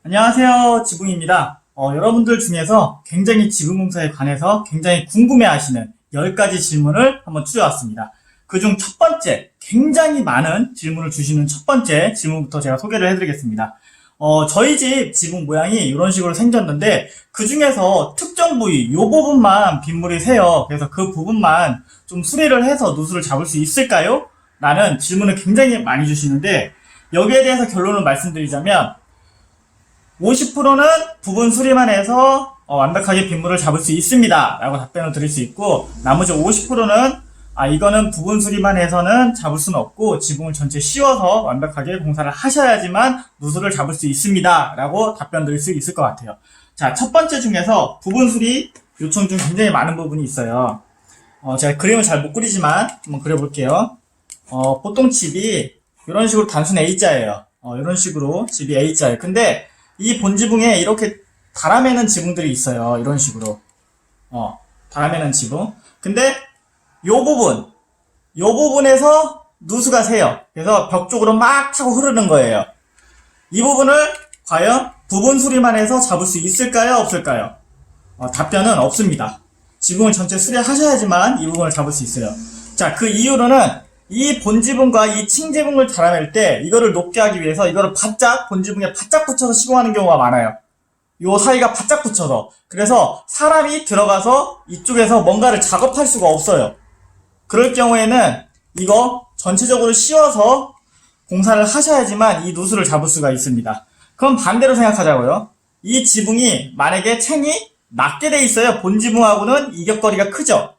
안녕하세요. 지붕입니다. 여러분들 중에서 굉장히 지붕공사에 관해서 굉장히 궁금해하시는 10가지 질문을 한번 추려왔습니다. 그중 첫 번째, 굉장히 많은 질문을 주시는 첫 번째 질문부터 제가 소개를 해드리겠습니다. 저희 집 지붕 모양이 이런 식으로 생겼는데 그 중에서 특정 부위, 이 부분만 빗물이 새요. 그래서 그 부분만 좀 수리를 해서 누수를 잡을 수 있을까요? 라는 질문을 굉장히 많이 주시는데 여기에 대해서 결론을 말씀드리자면 50%는 부분 수리만 해서 완벽하게 빗물을 잡을 수 있습니다 라고 답변을 드릴 수 있고, 나머지 50%는 이거는 부분 수리만 해서는 잡을 수는 없고 지붕을 전체 씌워서 완벽하게 공사를 하셔야지만 누수를 잡을 수 있습니다 라고 답변 드릴 수 있을 것 같아요. 자, 첫 번째 중에서 부분 수리 요청 중 굉장히 많은 부분이 있어요. 제가 그림을 잘 못 그리지만 한번 그려볼게요. 보통 집이 이런 식으로 단순 A자예요. 이런 식으로 집이 A자예요. 근데 이 본지붕에 이렇게 달아매는 지붕들이 있어요. 이런 식으로. 달아매는 지붕. 근데 요 부분에서 누수가 새요. 그래서 벽 쪽으로 막 타고 흐르는 거예요. 이 부분을 과연 부분 수리만 해서 잡을 수 있을까요? 없을까요? 답변은 없습니다. 지붕을 전체 수리하셔야지만 이 부분을 잡을 수 있어요. 자, 그 이유로는 이 본지붕과 이 층지붕을 달아낼 때 이거를 높게 하기 위해서 이거를 바짝 본지붕에 바짝 붙여서 시공하는 경우가 많아요. 요 사이가 바짝 붙여서. 그래서 사람이 들어가서 이쪽에서 뭔가를 작업할 수가 없어요. 그럴 경우에는 이거 전체적으로 씌워서 공사를 하셔야지만 이 누수를 잡을 수가 있습니다. 그럼 반대로 생각하자고요. 이 지붕이 만약에 층이 낮게 돼 있어요. 본지붕하고는 이격거리가 크죠.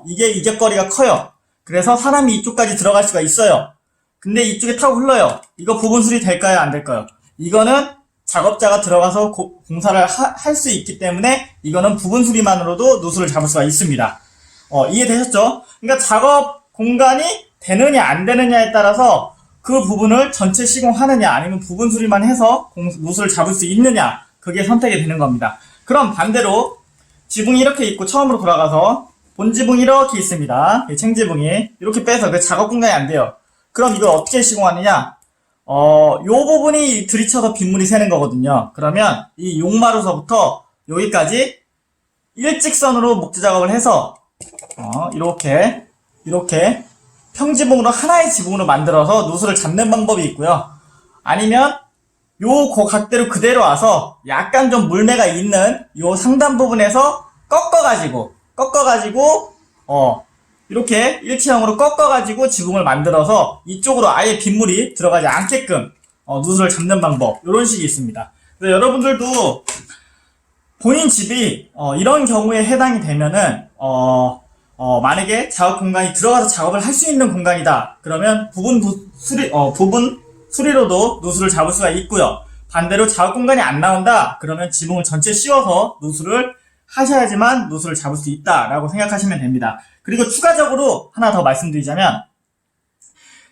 이게 이격거리가 커요. 그래서 사람이 이쪽까지 들어갈 수가 있어요. 근데 이쪽에 타고 흘러요. 이거 부분 수리 될까요? 안 될까요? 이거는 작업자가 들어가서 공사를 할 수 있기 때문에 이거는 부분 수리만으로도 누수를 잡을 수가 있습니다. 이해되셨죠? 그러니까 작업 공간이 되느냐 안 되느냐에 따라서 그 부분을 전체 시공하느냐 아니면 부분 수리만 해서 누수를 잡을 수 있느냐, 그게 선택이 되는 겁니다. 그럼 반대로 지붕이 이렇게 있고 처음으로 돌아가서 본지붕이 이렇게 있습니다. 챙지붕이 이렇게 빼서 그 작업 공간이 안 돼요. 그럼 이걸 어떻게 시공하느냐? 요 부분이 들이쳐서 빗물이 새는 거거든요. 그러면 이 용마루서부터 여기까지 일직선으로 목재 작업을 해서 이렇게 평지붕으로 하나의 지붕으로 만들어서 누수를 잡는 방법이 있고요. 아니면 요 각대로 그대로 와서 약간 좀 물매가 있는 요 상단 부분에서 꺾어가지고 이렇게 일체형으로 꺾어가지고 지붕을 만들어서 이쪽으로 아예 빗물이 들어가지 않게끔 누수를 잡는 방법, 이런 식이 있습니다. 그래서 여러분들도 본인 집이 이런 경우에 해당이 되면은 만약에 작업 공간이 들어가서 작업을 할 수 있는 공간이다 그러면 부분 수리로도 누수를 잡을 수가 있고요. 반대로 작업 공간이 안 나온다 그러면 지붕을 전체 씌워서 누수를 하셔야지만 누수를 잡을 수 있다라고 생각하시면 됩니다. 그리고 추가적으로 하나 더 말씀드리자면,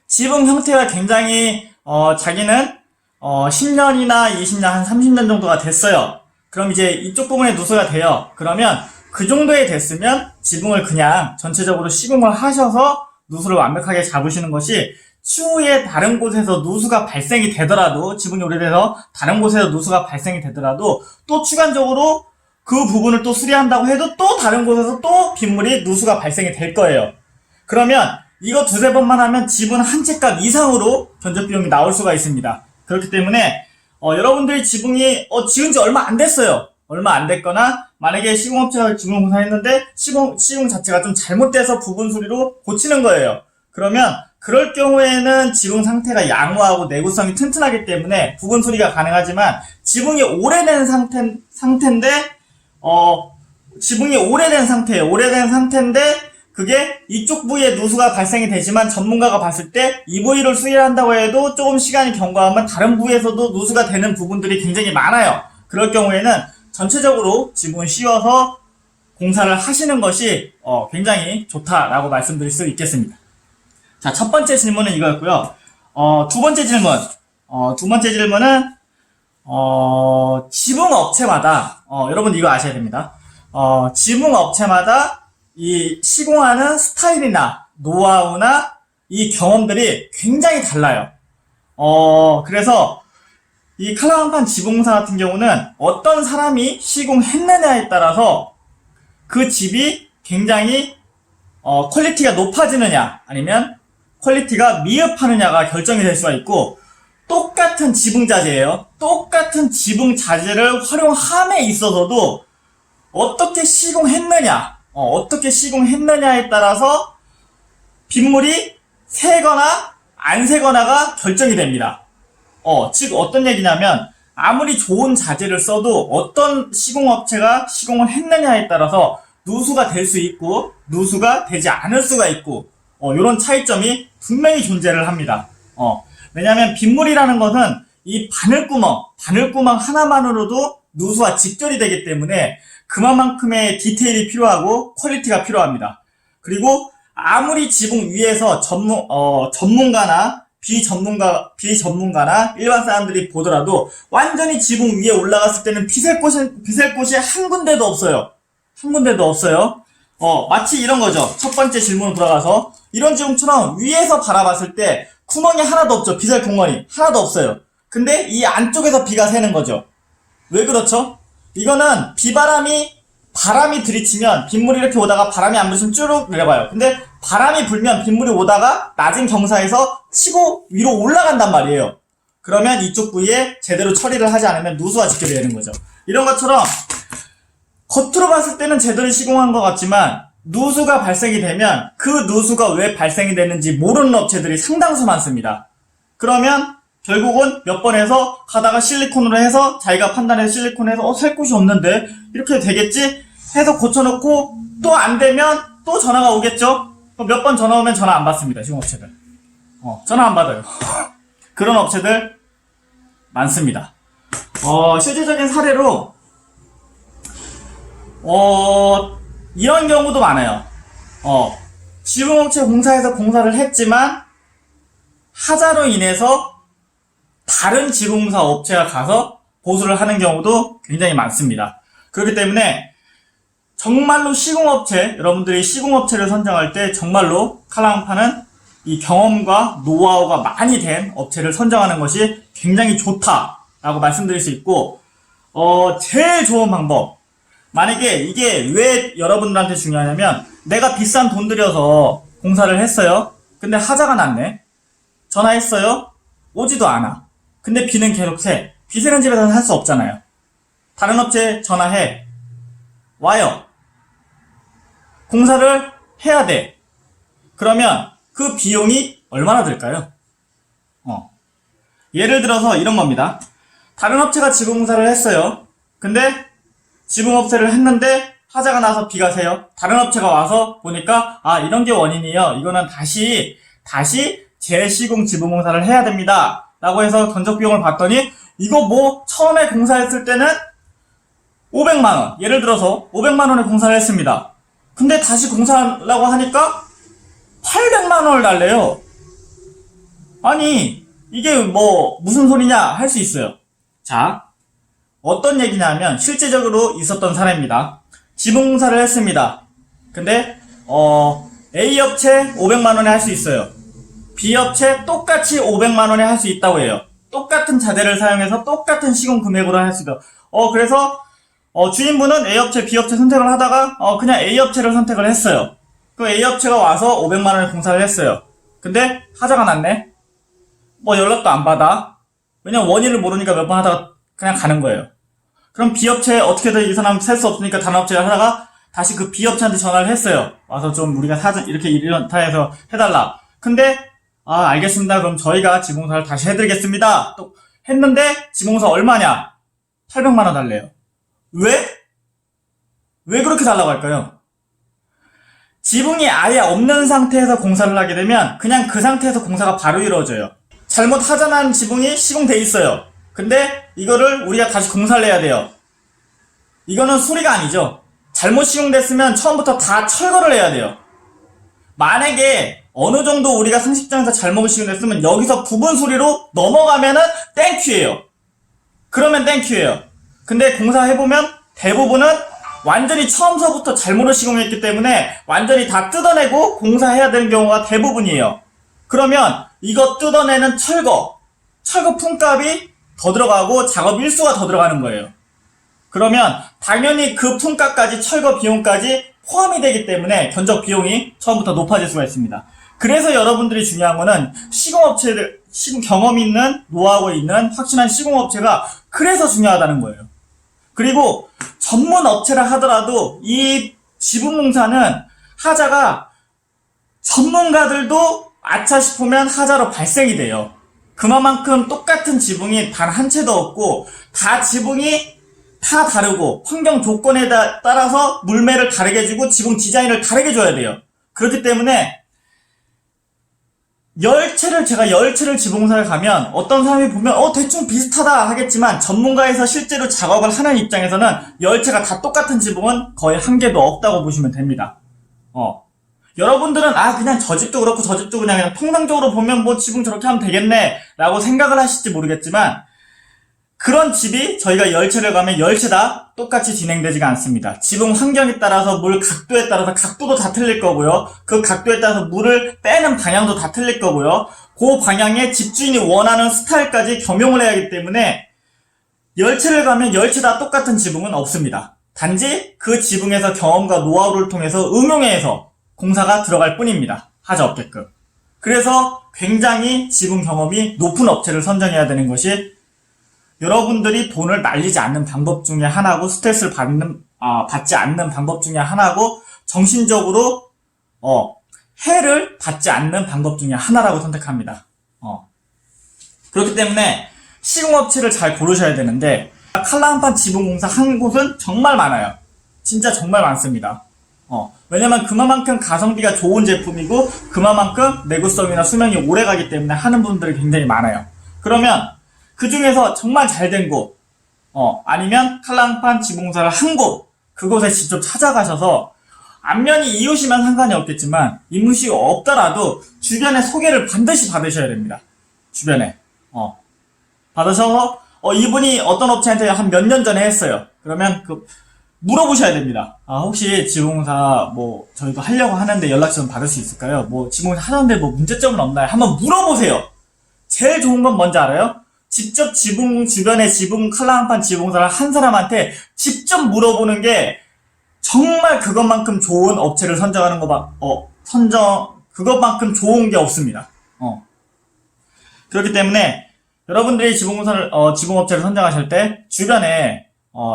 지붕 형태가 굉장히 자기는 10년이나 20년, 한 30년 정도가 됐어요. 그럼 이제 이쪽 부분에 누수가 돼요. 그러면 그 정도에 됐으면 지붕을 그냥 전체적으로 시공을 하셔서 누수를 완벽하게 잡으시는 것이, 추후에 다른 곳에서 누수가 발생이 되더라도, 지붕이 오래돼서 다른 곳에서 누수가 발생이 되더라도 또 추가적으로 그 부분을 또 수리한다고 해도 또 다른 곳에서 또 빗물이 누수가 발생이 될 거예요. 그러면 이거 두세 번만 하면 지붕 한 채값 이상으로 견적 비용이 나올 수가 있습니다. 그렇기 때문에 여러분들이 지붕이 지은 지 얼마 안 됐어요. 얼마 안 됐거나 만약에 시공업체가 지붕을 공사했는데 시공 자체가 좀 잘못돼서 부분 수리로 고치는 거예요. 그러면 그럴 경우에는 지붕 상태가 양호하고 내구성이 튼튼하기 때문에 부분 수리가 가능하지만, 지붕이 오래된 상태인데 지붕이 오래된 상태인데 그게 이쪽 부위에 누수가 발생이 되지만 전문가가 봤을 때 이 부위를 수리를 한다고 해도 조금 시간이 경과하면 다른 부위에서도 누수가 되는 부분들이 굉장히 많아요. 그럴 경우에는 전체적으로 지붕을 씌워서 공사를 하시는 것이 굉장히 좋다라고 말씀드릴 수 있겠습니다. 자, 첫 번째 질문은 이거였고요. 두 번째 질문은 지붕 업체마다, 여러분 이거 아셔야 됩니다. 지붕 업체마다 이 시공하는 스타일이나 노하우나 이 경험들이 굉장히 달라요. 그래서 이 칼라강판 지붕공사 같은 경우는 어떤 사람이 시공했느냐에 따라서 그 집이 굉장히 퀄리티가 높아지느냐 아니면 퀄리티가 미흡하느냐가 결정이 될 수가 있고, 똑같은 지붕 자재예요. 똑같은 지붕 자재를 활용함에 있어서도 어떻게 시공했느냐에 따라서 빗물이 새거나 안 새거나가 결정이 됩니다. 즉 어떤 얘기냐면, 아무리 좋은 자재를 써도 어떤 시공업체가 시공을 했느냐에 따라서 누수가 될 수 있고 누수가 되지 않을 수가 있고, 이런 차이점이 분명히 존재를 합니다. 왜냐하면 빗물이라는 것은 이 바늘구멍 하나만으로도 누수와 직결이 되기 때문에 그만큼의 디테일이 필요하고 퀄리티가 필요합니다. 그리고 아무리 지붕 위에서 전문가나 비전문가나 일반 사람들이 보더라도 완전히 지붕 위에 올라갔을 때는 비셀 곳이 한 군데도 없어요. 마치 이런 거죠. 첫 번째 질문으로 돌아가서, 이런 지붕처럼 위에서 바라봤을 때 구멍이 하나도 없죠. 비셀 공간이 하나도 없어요. 근데 이 안쪽에서 비가 새는 거죠. 왜 그렇죠? 이거는 바람이 들이치면 빗물이 이렇게 오다가 바람이 안 불면 쭈룩 내려가요. 근데 바람이 불면 빗물이 오다가 낮은 경사에서 치고 위로 올라간단 말이에요. 그러면 이쪽 부위에 제대로 처리를 하지 않으면 누수와 직결이 되는 거죠. 이런 것처럼 겉으로 봤을 때는 제대로 시공한 것 같지만 누수가 발생이 되면 그 누수가 왜 발생이 되는지 모르는 업체들이 상당수 많습니다. 그러면 결국은 몇 번 해서 가다가 실리콘으로 해서 자기가 판단해서 실리콘해서 살 곳이 없는데 이렇게 되겠지 해서 고쳐놓고 또 안 되면 또 전화가 오겠죠. 몇 번 전화 오면 전화 안 받습니다. 시공업체들 전화 안 받아요. 그런 업체들 많습니다. 실질적인 사례로 이런 경우도 많아요. 지붕업체 공사에서 공사를 했지만 하자로 인해서 다른 지붕공사 업체가 가서 보수를 하는 경우도 굉장히 많습니다. 그렇기 때문에 정말로 여러분들이 시공업체를 선정할 때 정말로 칼라강판은 이 경험과 노하우가 많이 된 업체를 선정하는 것이 굉장히 좋다라고 말씀드릴 수 있고, 제일 좋은 방법, 만약에 이게 왜 여러분들한테 중요하냐면, 내가 비싼 돈 들여서 공사를 했어요. 근데 하자가 났네. 전화했어요. 오지도 않아. 근데 비는 계속 새. 비 새는 집에서는 할 수 없잖아요. 다른 업체 전화해. 와요. 공사를 해야 돼. 그러면 그 비용이 얼마나 들까요? 예를 들어서 이런 겁니다. 다른 업체가 지붕공사를 했어요. 근데 지붕업체를 했는데 하자가 나서 비가 새요. 다른 업체가 와서 보니까 이런 게 원인이에요. 이거는 다시 재시공 지붕공사를 해야 됩니다. 라고 해서 견적 비용을 봤더니 이거 처음에 공사했을 때는 500만원, 예를 들어서 500만원에 공사를 했습니다. 근데 다시 공사하려고 하니까 800만원을 달래요. 아니 이게 무슨 소리냐 할 수 있어요. 자, 어떤 얘기냐면 실제적으로 있었던 사례입니다. 지붕공사를 했습니다. 근데 A업체 500만원에 할 수 있어요. B업체 똑같이 500만원에 할 수 있다고 해요. 똑같은 자재를 사용해서 똑같은 시공 금액으로 할 수 있다. 그래서 주인분은 A업체, B업체 선택을 하다가 그냥 A업체를 선택을 했어요. 그 A업체가 와서 500만원에 공사를 했어요. 근데 하자가 났네. 연락도 안 받아. 왜냐면 원인을 모르니까 몇 번 하다가 그냥 가는 거예요. 그럼 B업체 어떻게든 이 사람 살 수 없으니까 다른 업체를 하다가 다시 그 B업체한테 전화를 했어요. 와서 좀 우리가 이렇게 이런다 해서 해달라. 근데 알겠습니다. 그럼 저희가 지붕공사를 다시 해드리겠습니다. 또 했는데 지붕공사 얼마냐? 800만원 달래요. 왜 그렇게 달라고 할까요? 지붕이 아예 없는 상태에서 공사를 하게 되면 그냥 그 상태에서 공사가 바로 이루어져요. 잘못 하자난 지붕이 시공돼 있어요. 근데 이거를 우리가 다시 공사를 해야 돼요. 이거는 수리가 아니죠. 잘못 시공됐으면 처음부터 다 철거를 해야 돼요. 만약에 어느 정도 우리가 상식적에서 잘못 시공됐으면 여기서 부분 수리로 넘어가면은 땡큐예요. 그러면 땡큐예요. 근데 공사해보면 대부분은 완전히 처음서부터 잘못을 시공했기 때문에 완전히 다 뜯어내고 공사해야 되는 경우가 대부분이에요. 그러면 이거 뜯어내는 철거 품값이 더 들어가고 작업 일수가 더 들어가는 거예요. 그러면 당연히 그 품가까지 철거 비용까지 포함이 되기 때문에 견적 비용이 처음부터 높아질 수가 있습니다. 그래서 여러분들이 중요한 거는 시공업체들, 경험 있는 노하우 있는 확실한 시공업체가 그래서 중요하다는 거예요. 그리고 전문 업체라 하더라도 이 지붕공사는 하자가 전문가들도 아차 싶으면 하자로 발생이 돼요. 그만큼 똑같은 지붕이 단 한 채도 없고 다 지붕이 다 다르고 환경 조건에 따라서 물매를 다르게 주고 지붕 디자인을 다르게 줘야 돼요. 그렇기 때문에 제가 10채를 지붕공사를 가면 어떤 사람이 보면 대충 비슷하다 하겠지만 전문가에서 실제로 작업을 하는 입장에서는 10채가 다 똑같은 지붕은 거의 한 개도 없다고 보시면 됩니다. 여러분들은 그냥 저 집도 그렇고 저 집도 그냥 통상적으로 보면 뭐 지붕 저렇게 하면 되겠네 라고 생각을 하실지 모르겠지만 그런 집이 저희가 10채를 가면 10채 다 똑같이 진행되지가 않습니다. 지붕 환경에 따라서 물 각도에 따라서 각도도 다 틀릴 거고요. 그 각도에 따라서 물을 빼는 방향도 다 틀릴 거고요. 그 방향에 집주인이 원하는 스타일까지 겸용을 해야 하기 때문에 10채를 가면 10채 다 똑같은 지붕은 없습니다. 단지 그 지붕에서 경험과 노하우를 통해서 응용해서 공사가 들어갈 뿐입니다. 하자 없게끔. 그래서 굉장히 지붕 경험이 높은 업체를 선정해야 되는 것이 여러분들이 돈을 날리지 않는 방법 중에 하나고 스트레스를 받지 않는 방법 중에 하나고 정신적으로 해를 받지 않는 방법 중에 하나라고 선택합니다. 그렇기 때문에 시공업체를 잘 고르셔야 되는데 칼라한판 지붕공사 한 곳은 정말 많아요. 진짜 정말 많습니다. 왜냐면 그만큼 가성비가 좋은 제품이고 그만큼 내구성이나 수명이 오래 가기 때문에 하는 분들이 굉장히 많아요. 그러면 그 중에서 정말 잘 된 곳, 아니면 칼랑판 지붕공사를 한 곳, 그곳에 직접 찾아가셔서, 안면이 이웃이면 상관이 없겠지만, 이웃이 없더라도, 주변에 소개를 반드시 받으셔야 됩니다. 주변에. 받으셔서, 이분이 어떤 업체한테 한 몇 년 전에 했어요. 그러면 물어보셔야 됩니다. 혹시 지붕공사, 저희도 하려고 하는데 연락 좀 받을 수 있을까요? 지붕공사 하는데 문제점은 없나요? 한번 물어보세요. 제일 좋은 건 뭔지 알아요? 직접 주변에 지붕 칼라한판 지붕공사를 한 사람한테 직접 물어보는 게 정말 그것만큼 좋은 업체를 선정하는 그것만큼 좋은 게 없습니다. 그렇기 때문에 여러분들이 지붕업체를 선정하실 때 주변에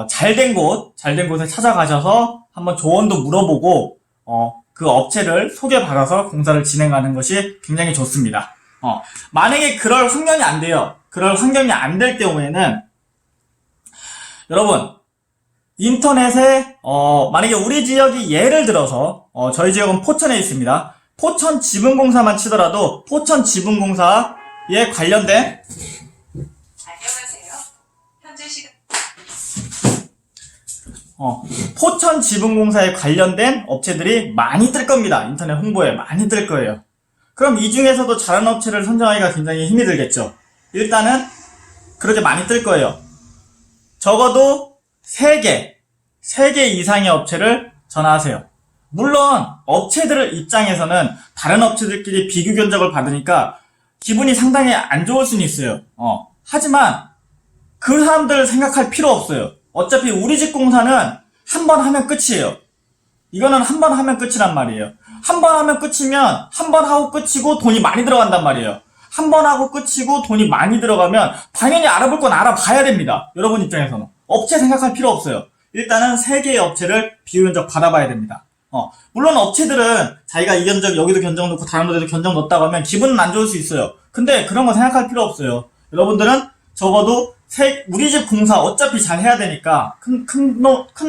잘된 곳에 찾아가셔서 한번 조언도 물어보고 그 업체를 소개받아서 공사를 진행하는 것이 굉장히 좋습니다. 만약에 그럴 환경이 안 돼요. 그럴 환경이 안 될 경우에는 여러분 인터넷에 만약에 우리 지역이 예를 들어서 저희 지역은 포천에 있습니다. 포천 지붕공사만 치더라도 포천 지붕공사에 관련된 안녕하세요. 현재 시간 포천 지붕공사에 관련된 업체들이 많이 뜰 겁니다. 인터넷 홍보에 많이 뜰 거예요. 그럼 이 중에서도 잘하는 업체를 선정하기가 굉장히 힘이 들겠죠. 일단은 그렇게 많이 뜰 거예요. 적어도 3개 이상의 업체를 전화하세요. 물론 업체들 입장에서는 다른 업체들끼리 비교 견적을 받으니까 기분이 상당히 안 좋을 수는 있어요. 하지만 그 사람들 생각할 필요 없어요. 어차피 우리 집 공사는 한 번 하면 끝이에요. 이거는 한 번 하면 끝이란 말이에요. 한 번 하면 끝이면 한 번 하고 끝이고 돈이 많이 들어간단 말이에요. 한 번 하고 끝이고 돈이 많이 들어가면 당연히 알아볼 건 알아봐야 됩니다. 여러분 입장에서는. 업체 생각할 필요 없어요. 일단은 3개의 업체를 비교 견적 받아봐야 됩니다. 물론 업체들은 자기가 이 견적 여기도 견적 넣고 다른 데도 견적 넣었다고 하면 기분은 안 좋을 수 있어요. 근데 그런 거 생각할 필요 없어요. 여러분들은 적어도 우리 집 공사 어차피 잘 해야 되니까 큰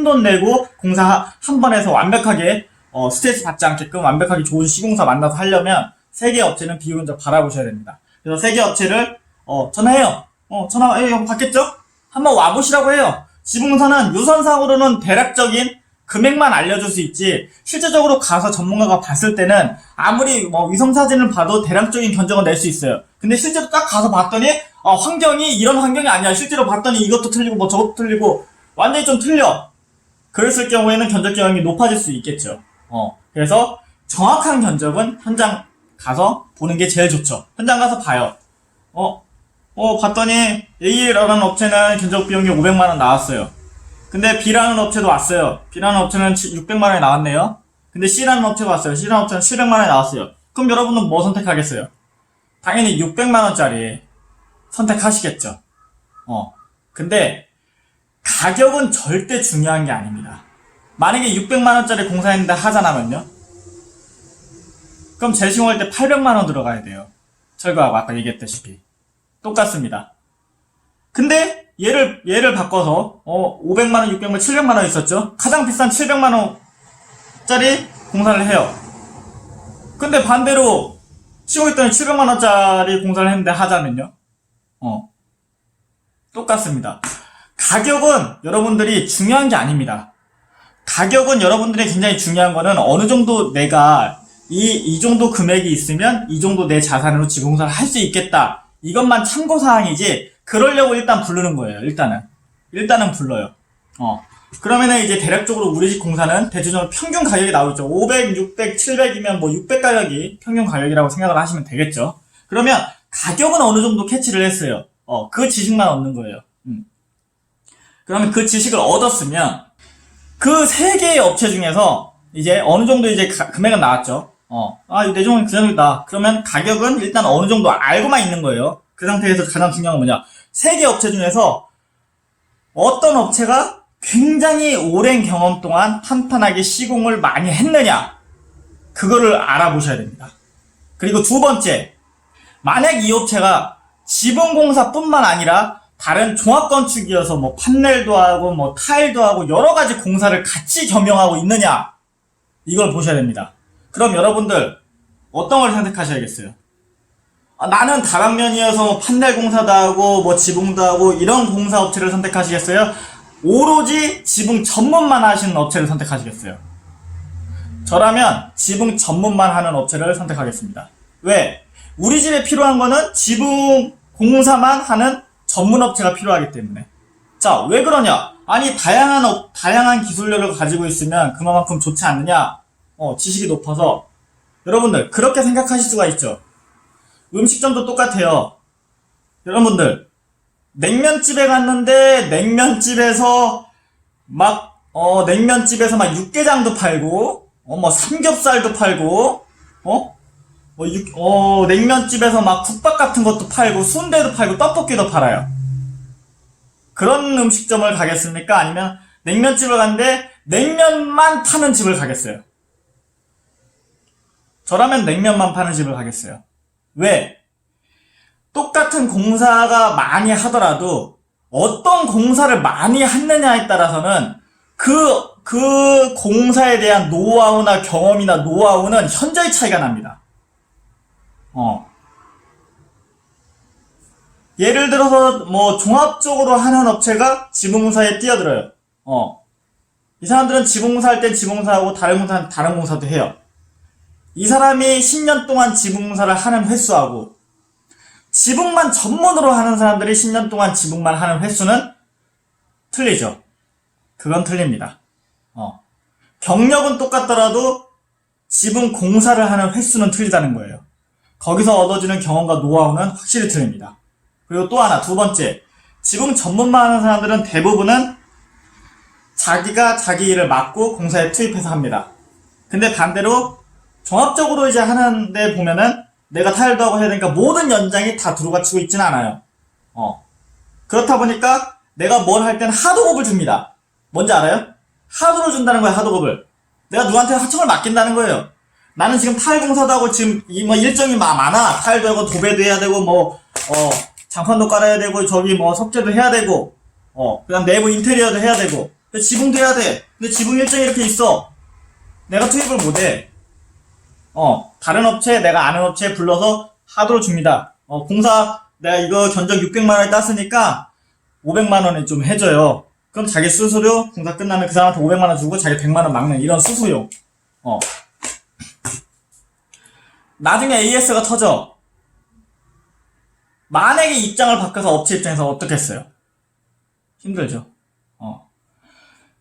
돈 내고 공사 한 번 해서 완벽하게 스트레스 받지 않게끔 완벽하게 좋은 시공사 만나서 하려면 3개 업체는 비교 견적 받아보셔야 됩니다. 그래서 3개 업체를 전화해요. 받겠죠? 한번 와보시라고 해요. 지붕공사는 유선상으로는 대략적인 금액만 알려줄 수 있지 실제적으로 가서 전문가가 봤을 때는 아무리 위성사진을 봐도 대략적인 견적을 낼 수 있어요. 근데 실제로 딱 가서 봤더니 환경이 이런 환경이 아니야. 실제로 봤더니 이것도 틀리고 저것도 틀리고 완전히 좀 틀려. 그랬을 경우에는 견적 기간이 높아질 수 있겠죠. 그래서 정확한 견적은 현장 가서 보는 게 제일 좋죠. 현장 가서 봐요. 봤더니 A라는 업체는 견적 비용이 500만원 나왔어요. 근데 B라는 업체도 왔어요. B라는 업체는 600만원이 나왔네요. 근데 C라는 업체도 왔어요. C라는 업체는 700만원이 나왔어요. 그럼 여러분은 뭐 선택하겠어요? 당연히 600만원짜리 선택하시겠죠. 근데 가격은 절대 중요한 게 아닙니다. 만약에 600만원짜리 공사했는데 하자나면요? 그럼 재시공할 때 800만원 들어가야 돼요. 철거하고 아까 얘기했다시피. 똑같습니다. 근데 얘를 바꿔서 500만원, 600만원, 700만원 있었죠? 가장 비싼 700만원짜리 공사를 해요. 근데 반대로 시공했더니 700만원짜리 공사를 했는데 하자면요? 똑같습니다. 가격은 여러분들이 중요한 게 아닙니다. 가격은 여러분들이 굉장히 중요한 거는 어느 정도 내가 이 정도 금액이 있으면 이 정도 내 자산으로 지공사를 할 수 있겠다. 이것만 참고사항이지, 그러려고 일단 부르는 거예요, 일단은 불러요. 그러면은 이제 대략적으로 우리 집 공사는 대체적으로 평균 가격이 나오죠. 500, 600, 700이면 뭐 600 가격이 평균 가격이라고 생각을 하시면 되겠죠. 그러면 가격은 어느 정도 캐치를 했어요. 그 지식만 얻는 거예요. 그러면 그 지식을 얻었으면 그 세 개의 업체 중에서 이제 어느 정도 이제 금액은 나왔죠. 이 내종은 그 정도다. 그러면 가격은 일단 어느 정도 알고만 있는 거예요. 그 상태에서 가장 중요한 건 뭐냐? 세 개 업체 중에서 어떤 업체가 굉장히 오랜 경험 동안 탄탄하게 시공을 많이 했느냐? 그거를 알아보셔야 됩니다. 그리고 두 번째, 만약 이 업체가 지붕공사뿐만 아니라 다른 종합건축이어서 뭐 판넬도 하고 뭐 타일도 하고 여러 가지 공사를 같이 겸용하고 있느냐? 이걸 보셔야 됩니다. 그럼 여러분들 어떤 걸 선택하셔야겠어요? 나는 다방면이어서 뭐 판넬 공사도 하고 뭐 지붕도 하고 이런 공사 업체를 선택하시겠어요? 오로지 지붕 전문만 하시는 업체를 선택하시겠어요? 저라면 지붕 전문만 하는 업체를 선택하겠습니다. 왜? 우리 집에 필요한 거는 지붕 공사만 하는 전문 업체가 필요하기 때문에. 자, 왜 그러냐? 아니, 다양한 기술력을 가지고 있으면 그만큼 좋지 않느냐? 지식이 높아서. 여러분들, 그렇게 생각하실 수가 있죠. 음식점도 똑같아요. 여러분들, 냉면집에 갔는데, 냉면집에서 막 육개장도 팔고, 뭐 삼겹살도 팔고, 냉면집에서 막 국밥 같은 것도 팔고, 순대도 팔고, 떡볶이도 팔아요. 그런 음식점을 가겠습니까? 아니면 냉면집을 갔는데, 냉면만 파는 집을 가겠어요? 저라면 냉면만 파는 집을 가겠어요. 왜? 똑같은 공사가 많이 하더라도 어떤 공사를 많이 했느냐에 따라서는 그 공사에 대한 노하우나 경험이나 노하우는 현저히 차이가 납니다. 예를 들어서 뭐 종합적으로 하는 업체가 지붕공사에 뛰어들어요. 이 사람들은 지붕공사 할 땐 지붕공사하고 다른 공사는 다른 공사도 해요. 이 사람이 10년 동안 지붕공사를 하는 횟수하고 지붕만 전문으로 하는 사람들이 10년 동안 지붕만 하는 횟수는 틀리죠. 그건 틀립니다. 경력은 똑같더라도 지붕 공사를 하는 횟수는 틀리다는 거예요. 거기서 얻어지는 경험과 노하우는 확실히 틀립니다. 그리고 또 하나, 두 번째, 지붕 전문만 하는 사람들은 대부분은 자기가 자기 일을 맡고 공사에 투입해서 합니다. 근데 반대로 종합적으로 이제 하는데 보면은 내가 타일도 하고 해야 되니까 모든 연장이 다 두루같이고 있지는 않아요. 그렇다 보니까 내가 뭘 할 때는 하도급을 줍니다. 뭔지 알아요? 하도를 준다는 거야, 하도급을. 내가 누구한테 하청을 맡긴다는 거예요. 나는 지금 타일 공사도 하고 지금 뭐 일정이 많아. 타일도 하고 도배도 해야 되고 장판도 깔아야 되고 저기 뭐 석재도 해야 되고 그다음 내부 인테리어도 해야 되고 지붕도 해야 돼. 근데 지붕 일정이 이렇게 있어. 내가 투입을 못해. 다른 업체, 내가 아는 업체 불러서 하도를 줍니다. 공사, 내가 이거 견적 600만원에 땄으니까 500만원에 좀 해줘요. 그럼 자기 수수료, 공사 끝나면 그 사람한테 500만원 주고 자기 100만원 막는 이런 수수료. 나중에 AS가 터져. 만약에 입장을 바꿔서 업체 입장에서 어떻겠어요? 힘들죠.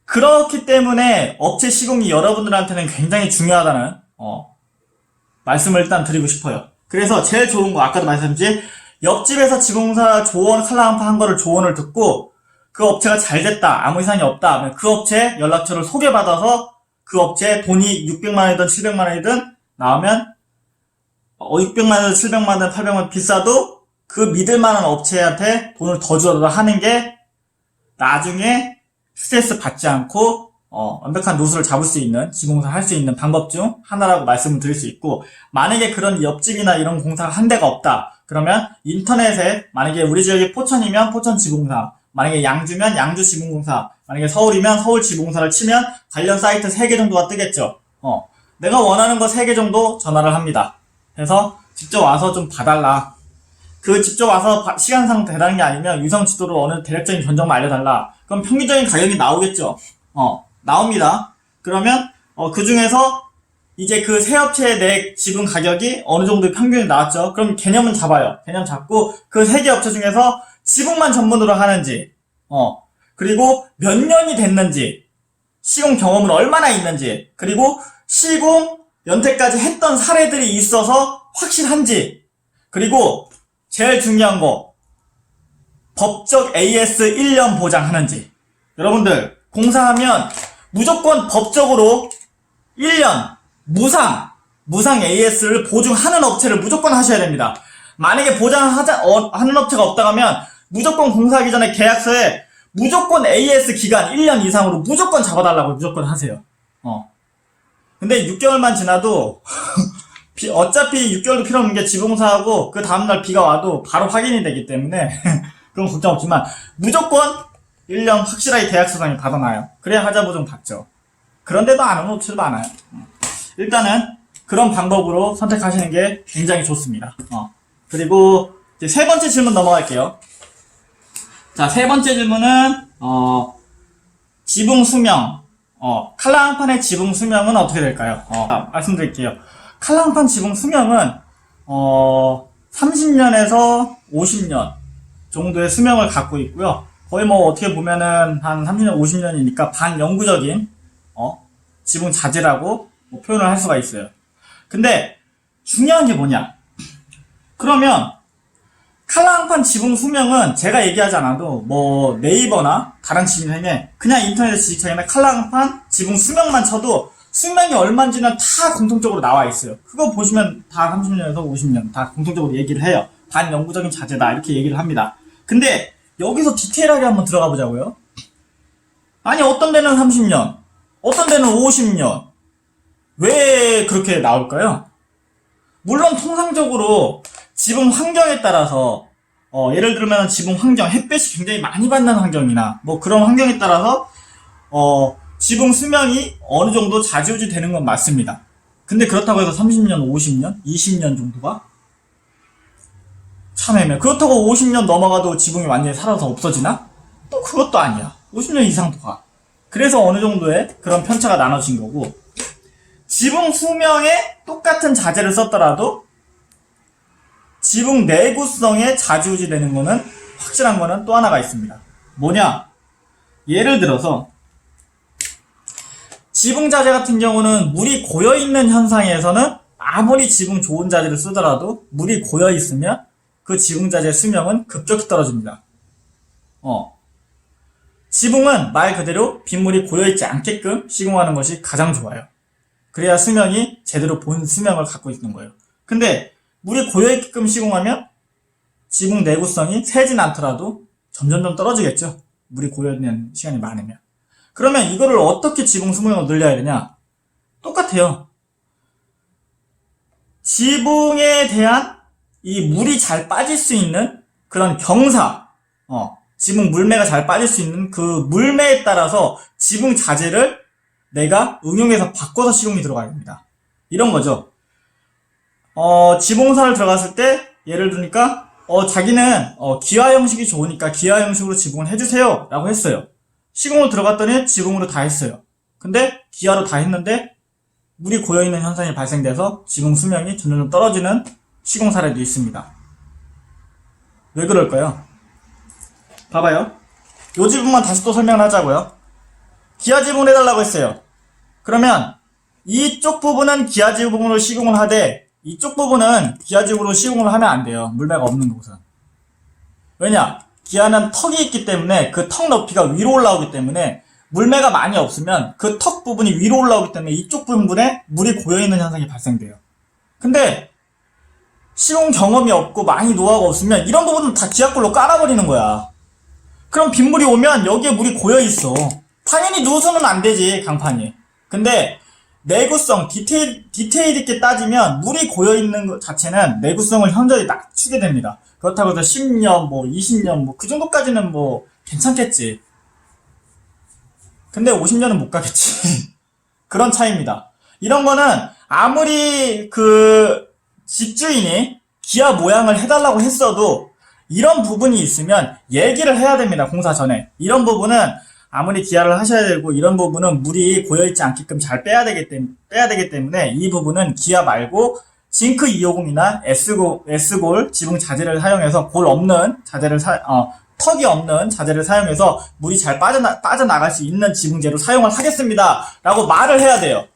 그렇기 때문에 업체 시공이 여러분들한테는 굉장히 중요하다는, 말씀을 일단 드리고 싶어요. 그래서 제일 좋은 거, 아까도 말씀드렸지, 옆집에서 지붕공사 조언 칼라강판 한 거를 조언을 듣고 그 업체가 잘 됐다, 아무 이상이 없다 하면 그 업체 연락처를 소개받아서 그 업체에 돈이 600만 원이든 700만 원이든 나오면 600만 원이든 700만 원이든 800만 원 비싸도 그 믿을 만한 업체한테 돈을 더 주어서 하는 게 나중에 스트레스 받지 않고 완벽한 노수를 잡을 수 있는 지붕공사 할 수 있는 방법 중 하나라고 말씀을 드릴 수 있고, 만약에 그런 옆집이나 이런 공사가 한 대가 없다 그러면 인터넷에 만약에 우리 지역이 포천이면 포천 지붕공사, 만약에 양주면 양주 지붕공사, 만약에 서울이면 서울 지붕공사를 치면 관련 사이트 3개 정도가 뜨겠죠. 내가 원하는 거 3개 정도 전화를 합니다. 그래서 직접 와서 좀 봐달라. 그 직접 와서 시간상 되라는 게 아니면 위성 지도로 어느 대략적인 견적만 알려달라. 그럼 평균적인 가격이 나오겠죠. 나옵니다. 그러면 그 중에서 이제 그 새 업체의 내 지분 가격이 어느 정도 평균이 나왔죠. 그럼 개념은 잡아요. 개념 잡고 그 3개 업체 중에서 지붕만 전문으로 하는지, 그리고 몇 년이 됐는지, 시공 경험은 얼마나 있는지, 그리고 시공 연태까지 했던 사례들이 있어서 확실한지, 그리고 제일 중요한 거 법적 AS 1년 보장하는지. 여러분들 공사하면 무조건 법적으로 1년 무상 AS를 보증하는 업체를 무조건 하셔야 됩니다. 만약에 하는 업체가 없다 하면 무조건 공사하기 전에 계약서에 무조건 AS 기간 1년 이상으로 무조건 잡아달라고 무조건 하세요. 근데 6개월만 지나도 어차피 6개월도 필요 없는 게 지붕공사하고 그 다음날 비가 와도 바로 확인이 되기 때문에 그건 걱정 없지만 무조건 1년 확실하게 계약서상에 받아놔요. 그래야 하자 보증 받죠. 그런데도 안 오는 업체도 많아요. 일단은 그런 방법으로 선택하시는 게 굉장히 좋습니다. 그리고 이제 세 번째 질문 넘어갈게요. 자, 세 번째 질문은 지붕 수명, 칼라강판의 지붕 수명은 어떻게 될까요? 말씀드릴게요. 칼라강판 지붕 수명은 30년에서 50년 정도의 수명을 갖고 있고요. 거의 뭐 어떻게 보면은 한 30년, 50년이니까 반영구적인 지붕 자재라고 뭐 표현을 할 수가 있어요. 근데 중요한 게 뭐냐? 그러면 칼라강판 지붕 수명은 제가 얘기하지 않아도 뭐 네이버나 다른 지식창에 그냥 인터넷 지식창에 칼라강판 지붕 수명만 쳐도 수명이 얼마인지는 다 공통적으로 나와 있어요. 그거 보시면 다 30년에서 50년 다 공통적으로 얘기를 해요. 반영구적인 자재다 이렇게 얘기를 합니다. 근데 여기서 디테일하게 한번 들어가 보자고요. 아니 어떤 데는 30년, 어떤 데는 50년. 왜 그렇게 나올까요? 물론 통상적으로 지붕 환경에 따라서 예를 들면 지붕 환경, 햇볕이 굉장히 많이 받는 환경이나 뭐 그런 환경에 따라서 지붕 수명이 어느 정도 좌지우지 되는 건 맞습니다. 근데 그렇다고 해서 30년, 50년, 20년 정도가 참 애매해. 그렇다고 50년 넘어가도 지붕이 완전히 살아서 없어지나? 또 그것도 아니야. 50년 이상도 가. 그래서 어느 정도의 그런 편차가 나눠진 거고, 지붕 수명에 똑같은 자재를 썼더라도 지붕 내구성에 좌지우지 되는 거는 확실한 거는 또 하나가 있습니다. 뭐냐? 예를 들어서 지붕 자재 같은 경우는 물이 고여있는 현상에서는 아무리 지붕 좋은 자재를 쓰더라도 물이 고여있으면 그 지붕 자재 수명은 급격히 떨어집니다. 지붕은 말 그대로 빗물이 고여있지 않게끔 시공하는 것이 가장 좋아요. 그래야 수명이 제대로 본 수명을 갖고 있는 거예요. 근데 물이 고여있게끔 시공하면 지붕 내구성이 새진 않더라도 점점점 떨어지겠죠. 물이 고여있는 시간이 많으면. 그러면 이거를 어떻게 지붕 수명을 늘려야 되냐? 똑같아요. 지붕에 대한 이 물이 잘 빠질 수 있는 그런 경사, 지붕 물매가 잘 빠질 수 있는 그 물매에 따라서 지붕 자재를 내가 응용해서 바꿔서 시공이 들어가야 됩니다. 이런 거죠. 지붕사를 들어갔을 때 예를 들니까 자기는 기화 형식이 좋으니까 기화 형식으로 지붕을 해주세요 라고 했어요. 시공을 들어갔더니 지붕으로 다 했어요. 근데 기화로 다 했는데 물이 고여있는 현상이 발생돼서 지붕 수명이 점점 떨어지는 시공 사례도 있습니다. 왜 그럴까요? 봐봐요. 요 지붕만 다시 또 설명을 하자고요. 기아 지붕을 해달라고 했어요. 그러면 이쪽 부분은 기아 지붕으로 시공을 하되 이쪽 부분은 기아 지붕으로 시공을 하면 안 돼요. 물매가 없는 곳은. 왜냐? 기아는 턱이 있기 때문에 그 턱 높이가 위로 올라오기 때문에 물매가 많이 없으면 그 턱 부분이 위로 올라오기 때문에 이쪽 부분에 물이 고여있는 현상이 발생돼요. 근데 시공 경험이 없고 많이 노하우가 없으면 이런 부분은 다 기아골로 깔아버리는 거야. 그럼 빗물이 오면 여기에 물이 고여있어. 당연히 누수는 안 되지, 강판이. 근데 내구성, 디테일 있게 따지면 물이 고여있는 것 자체는 내구성을 현저히 낮추게 됩니다. 그렇다고 해서 10년, 20년, 그 정도까지는 괜찮겠지. 근데 50년은 못 가겠지. 그런 차이입니다. 이런 거는 아무리 집주인이 기아 모양을 해달라고 했어도 이런 부분이 있으면 얘기를 해야 됩니다. 공사 전에. 이런 부분은 아무리 기아를 하셔야 되고 이런 부분은 물이 고여있지 않게끔 잘 빼야 되기 때문에 이 부분은 기아 말고 징크 250이나 S골 지붕 자재를 사용해서 턱이 없는 자재를 사용해서 물이 잘 빠져나갈 수 있는 지붕재로 사용을 하겠습니다. 라고 말을 해야 돼요.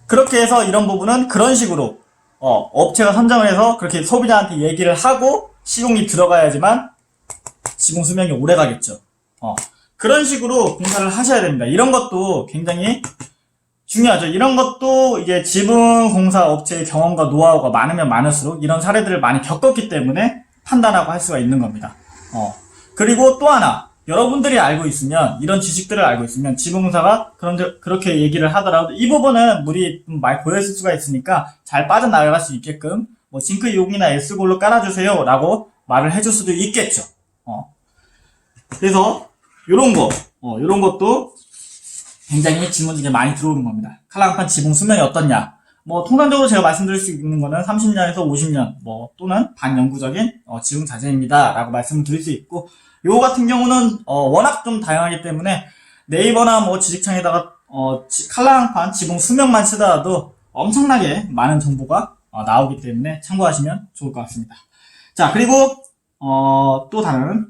그렇게 해서 이런 부분은 그런 식으로 업체가 선정을 해서 그렇게 소비자한테 얘기를 하고 시공이 들어가야지만 지붕 수명이 오래 가겠죠. 그런 식으로 공사를 하셔야 됩니다. 이런 것도 굉장히 중요하죠. 이런 것도 이제 지붕 공사 업체의 경험과 노하우가 많으면 많을수록 이런 사례들을 많이 겪었기 때문에 판단하고 할 수가 있는 겁니다. 그리고 또 하나, 여러분들이 알고 있으면, 이런 지식들을 알고 있으면 지붕공사가 그렇게 얘기를 하더라도 이 부분은 물이 좀 많이 고여있을 수가 있으니까 잘 빠져나갈 수 있게끔 징크 250이나 S골로 깔아주세요 라고 말을 해줄 수도 있겠죠. 그래서 요런 것도 굉장히 질문 중에 많이 들어오는 겁니다. 칼라강판 지붕 수명이 어떻냐? 통상적으로 제가 말씀드릴 수 있는 거는 30년에서 50년, 또는 반영구적인 지붕 자재입니다. 라고 말씀을 드릴 수 있고, 요거 같은 경우는, 워낙 좀 다양하기 때문에 네이버나 지식창에다가, 칼라강판 지붕 수명만 치더라도 엄청나게 많은 정보가 나오기 때문에 참고하시면 좋을 것 같습니다. 자, 그리고, 또 다른,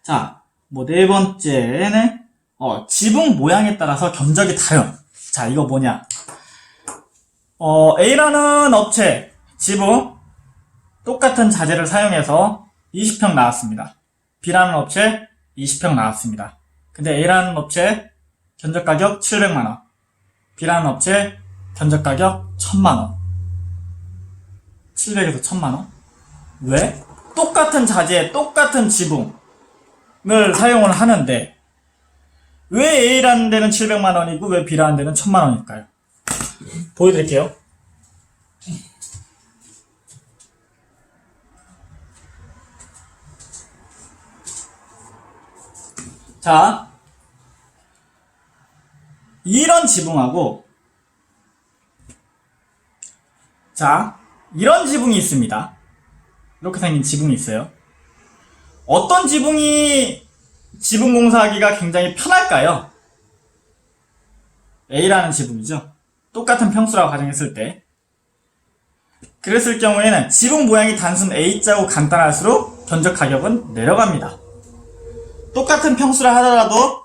자, 네 번째는, 지붕 모양에 따라서 견적이 다른. 자, 이거 뭐냐. A라는 업체, 지붕, 똑같은 자재를 사용해서 20평 나왔습니다. B라는 업체, 20평 나왔습니다. 근데 A라는 업체, 견적 가격 700만원. B라는 업체, 견적 가격 1000만원. 700에서 1000만원? 왜? 똑같은 자재, 똑같은 지붕을 사용을 하는데, 왜 A라는 데는 700만원이고 왜 B라는 데는 1000만원일까요? 보여드릴게요. 자, 이런 지붕하고 이런 지붕이 있습니다. 이렇게 생긴 지붕이 있어요. 어떤 지붕이 지붕 공사하기가 굉장히 편할까요? A라는 지붕이죠. 똑같은 평수라고 가정했을 때. 그랬을 경우에는 지붕 모양이 단순 A자고 간단할수록 견적 가격은 내려갑니다. 똑같은 평수라 하더라도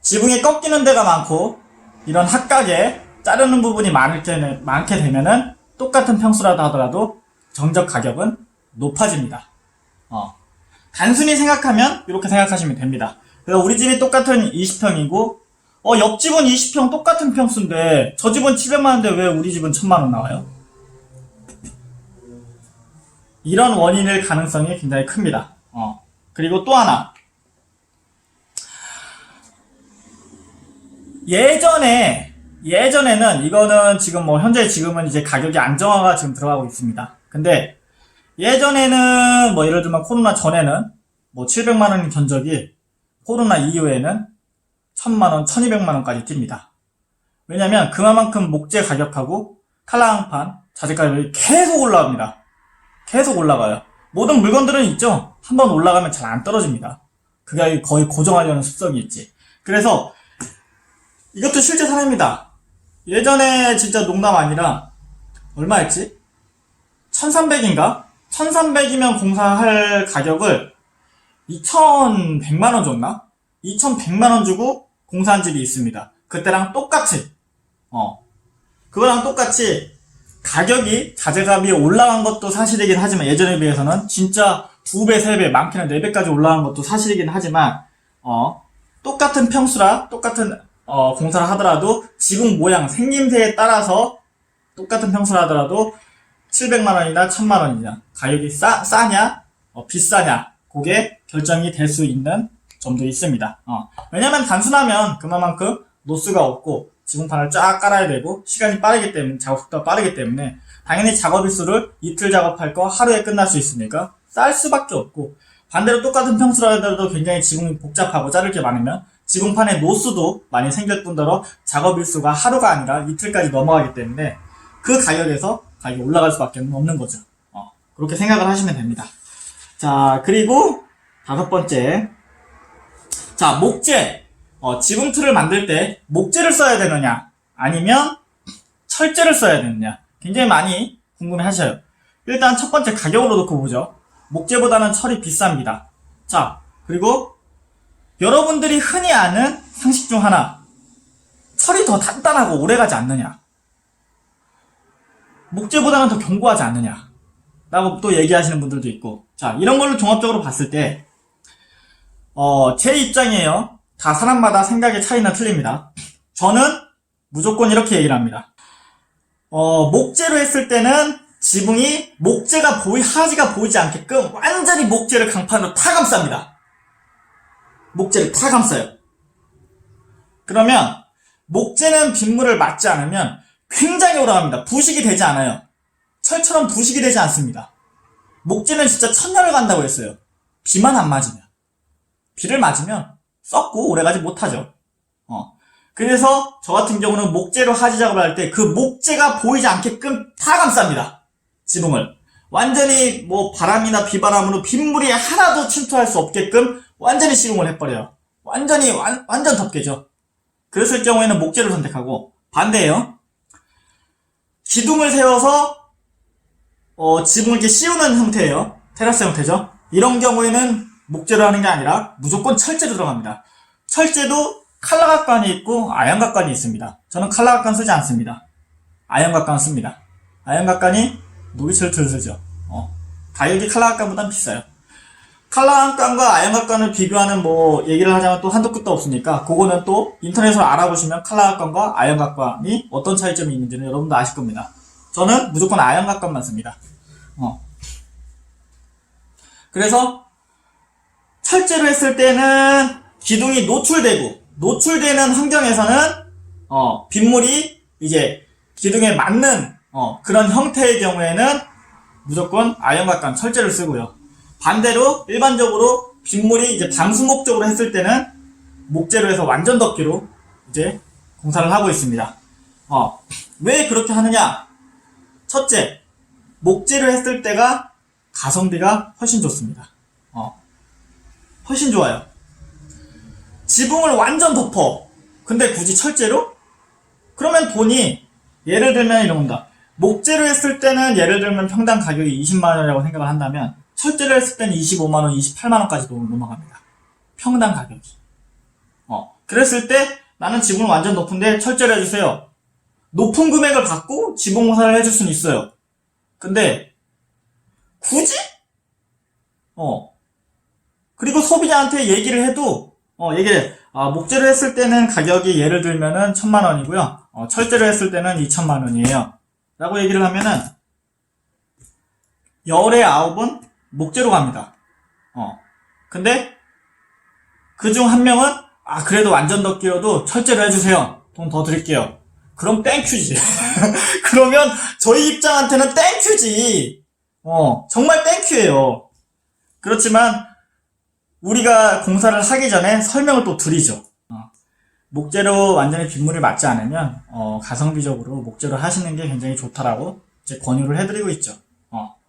지붕이 꺾이는 데가 많고 이런 합각에 자르는 부분이 많게 되면은 똑같은 평수라도 하더라도 견적 가격은 높아집니다. 단순히 생각하면 이렇게 생각하시면 됩니다. 그래서 우리 집이 똑같은 20평이고 옆집은 20평 똑같은 평수인데 저 집은 700만원인데 왜 우리 집은 1000만원 나와요? 이런 원인일 가능성이 굉장히 큽니다. 그리고 또 하나, 예전에는 이거는 지금 지금은 이제 가격이 안정화가 지금 들어가고 있습니다. 근데 예전에는 예를 들면 코로나 전에는 700만원인 견적이 코로나 이후에는 1000만원, 1200만원까지 뜁니다. 왜냐면 그만큼 목재 가격하고 칼라강판 자재 가격이 계속 올라갑니다. 계속 올라가요. 모든 물건들은 있죠. 한번 올라가면 잘 안 떨어집니다. 그게 거의 고정하려는 습성이 있지. 그래서 이것도 실제 사례입니다. 예전에 진짜 농담 아니라 얼마였지? 1300인가? 1300이면 공사할 가격을 2100만원 줬나? 2100만원 주고 공사한 집이 있습니다. 그때랑 똑같이 그거랑 똑같이 가격이 자재값이 올라간 것도 사실이긴 하지만 예전에 비해서는 진짜 2배, 3배, 많게는 4배까지 올라간 것도 사실이긴 하지만 똑같은 평수라 똑같은 공사를 하더라도 지붕 모양, 생김새에 따라서 똑같은 평수를 하더라도 700만원이나 1000만원이냐 가격이 싸냐 비싸냐 그게 결정이 될 수 있는 점도 있습니다. 왜냐면 단순하면 그만큼 노수가 없고 지붕판을 쫙 깔아야 되고 시간이 빠르기 때문에 작업 속도가 빠르기 때문에 당연히 작업 일수를 이틀 작업할 거 하루에 끝날 수 있으니까 쌀 수밖에 없고, 반대로 똑같은 평수라 하더라도 굉장히 지붕이 복잡하고 자를 게 많으면 지붕판에 노수도 많이 생길 뿐더러 작업 일수가 하루가 아니라 이틀까지 넘어가기 때문에 그 가격에서 가격이 올라갈 수밖에 없는 거죠. 그렇게 생각을 하시면 됩니다. 자, 그리고 5번째. 자, 목재. 지붕 틀을 만들 때 목재를 써야 되느냐 아니면 철재를 써야 되느냐 굉장히 많이 궁금해 하셔요. 일단 첫 번째 가격으로 놓고 보죠. 목재보다는 철이 비쌉니다. 자, 그리고 여러분들이 흔히 아는 상식 중 하나, 철이 더 단단하고 오래가지 않느냐, 목재보다는 더 견고하지 않느냐 라고 또 얘기하시는 분들도 있고, 자, 이런 걸로 종합적으로 봤을 때 제 입장이에요. 다 사람마다 생각의 차이는 틀립니다. 저는 무조건 이렇게 얘기를 합니다. 목재로 했을 때는 지붕이 하지가 보이지 않게끔 완전히 목재를 강판으로 타 감쌉니다. 목재를 타 감싸요. 그러면 목재는 빗물을 맞지 않으면 굉장히 오래갑니다. 부식이 되지 않아요. 철처럼 부식이 되지 않습니다. 목재는 진짜 천년을 간다고 했어요. 비만 안 맞으면. 비를 맞으면 썩고 오래가지 못하죠. 그래서 저 같은 경우는 목재로 하지 작업을 할 때 그 목재가 보이지 않게끔 다 감쌉니다. 지붕을. 완전히 뭐 바람이나 비바람으로 빗물이 하나도 침투할 수 없게끔 완전히 시공을 해버려요. 완전 덮개죠. 그랬을 경우에는 목재를 선택하고, 반대예요. 기둥을 세워서 지붕을 이렇게 씌우는 형태예요. 테라스 형태죠. 이런 경우에는 목재로 하는 게 아니라 무조건 철재로 들어갑니다. 철재도 칼라각관이 있고 아연각관이 있습니다. 저는 칼라각관 쓰지 않습니다. 아연각관 씁니다. 아연각관이 누기철을 쓰죠. 가격이 칼라각관보단 비싸요. 칼라각관과 아연각관을 비교하는 얘기를 하자면 또 한도 끝도 없으니까 그거는 또 인터넷으로 알아보시면 칼라각관과 아연각관이 어떤 차이점이 있는지는 여러분도 아실 겁니다. 저는 무조건 아연각관만 씁니다. 그래서 철재로 했을 때는 기둥이 노출되는 환경에서는 빗물이 이제 기둥에 맞는 그런 형태의 경우에는 무조건 아연각관 철재를 쓰고요. 반대로 일반적으로 빗물이 이제 방수 목적으로 했을 때는 목재로 해서 완전 덮개로 이제 공사를 하고 있습니다. 왜 그렇게 하느냐? 첫째, 목재로 했을 때가 가성비가 훨씬 좋습니다. 훨씬 좋아요. 지붕을 완전 덮어. 근데 굳이 철재로? 그러면 돈이, 예를 들면 이런 겁니다. 목재로 했을 때는 예를 들면 평당 가격이 20만원이라고 생각을 한다면 철재로 했을 때는 25만원, 28만원까지 넘어갑니다. 평당 가격이. 그랬을 때 나는 지붕을 완전 높은데 철재로 해주세요. 높은 금액을 받고 지붕 공사를 해줄 수는 있어요. 근데 굳이? 그리고 소비자한테 얘기를 해도 목재로 했을 때는 가격이 예를 들면은 1000만원이고요. 철재로 했을 때는 2000만원이에요. 라고 얘기를 하면은 열에 9은 목재로 갑니다. 근데 그중 한 명은 그래도 완전 덮개여도 철재로 해주세요. 돈 더 드릴게요. 그럼 땡큐지. 그러면 저희 입장한테는 땡큐지. 정말 땡큐예요. 그렇지만 우리가 공사를 하기 전에 설명을 또 드리죠. 목재로 완전히 빗물을 맞지 않으면 가성비적으로 목재로 하시는 게 굉장히 좋다라고 제 권유를 해드리고 있죠.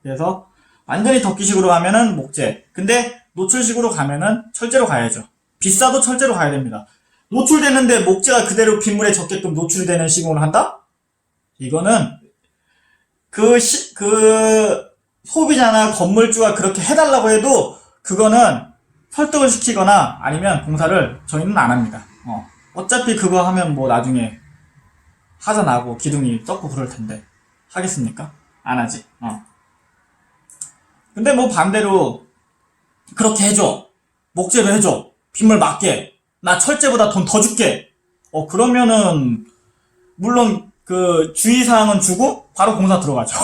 그래서 완전히 덮기식으로 가면은 목재, 근데 노출식으로 가면은 철재로 가야죠. 비싸도 철재로 가야 됩니다. 노출되는데 목재가 그대로 빗물에 젖게끔 노출이 되는 시공을 한다? 이거는 그 소비자나 건물주가 그렇게 해달라고 해도 그거는 설득을 시키거나 아니면 공사를 저희는 안 합니다. 어차피 그거 하면 나중에 하자 나고 기둥이 썩고 그럴 텐데 하겠습니까? 안 하지. 근데 뭐 반대로 그렇게 해줘. 목재로 해줘. 빗물 맞게. 나 철제보다 돈 더 줄게. 그러면은 물론 그 주의사항은 주고 바로 공사 들어가죠.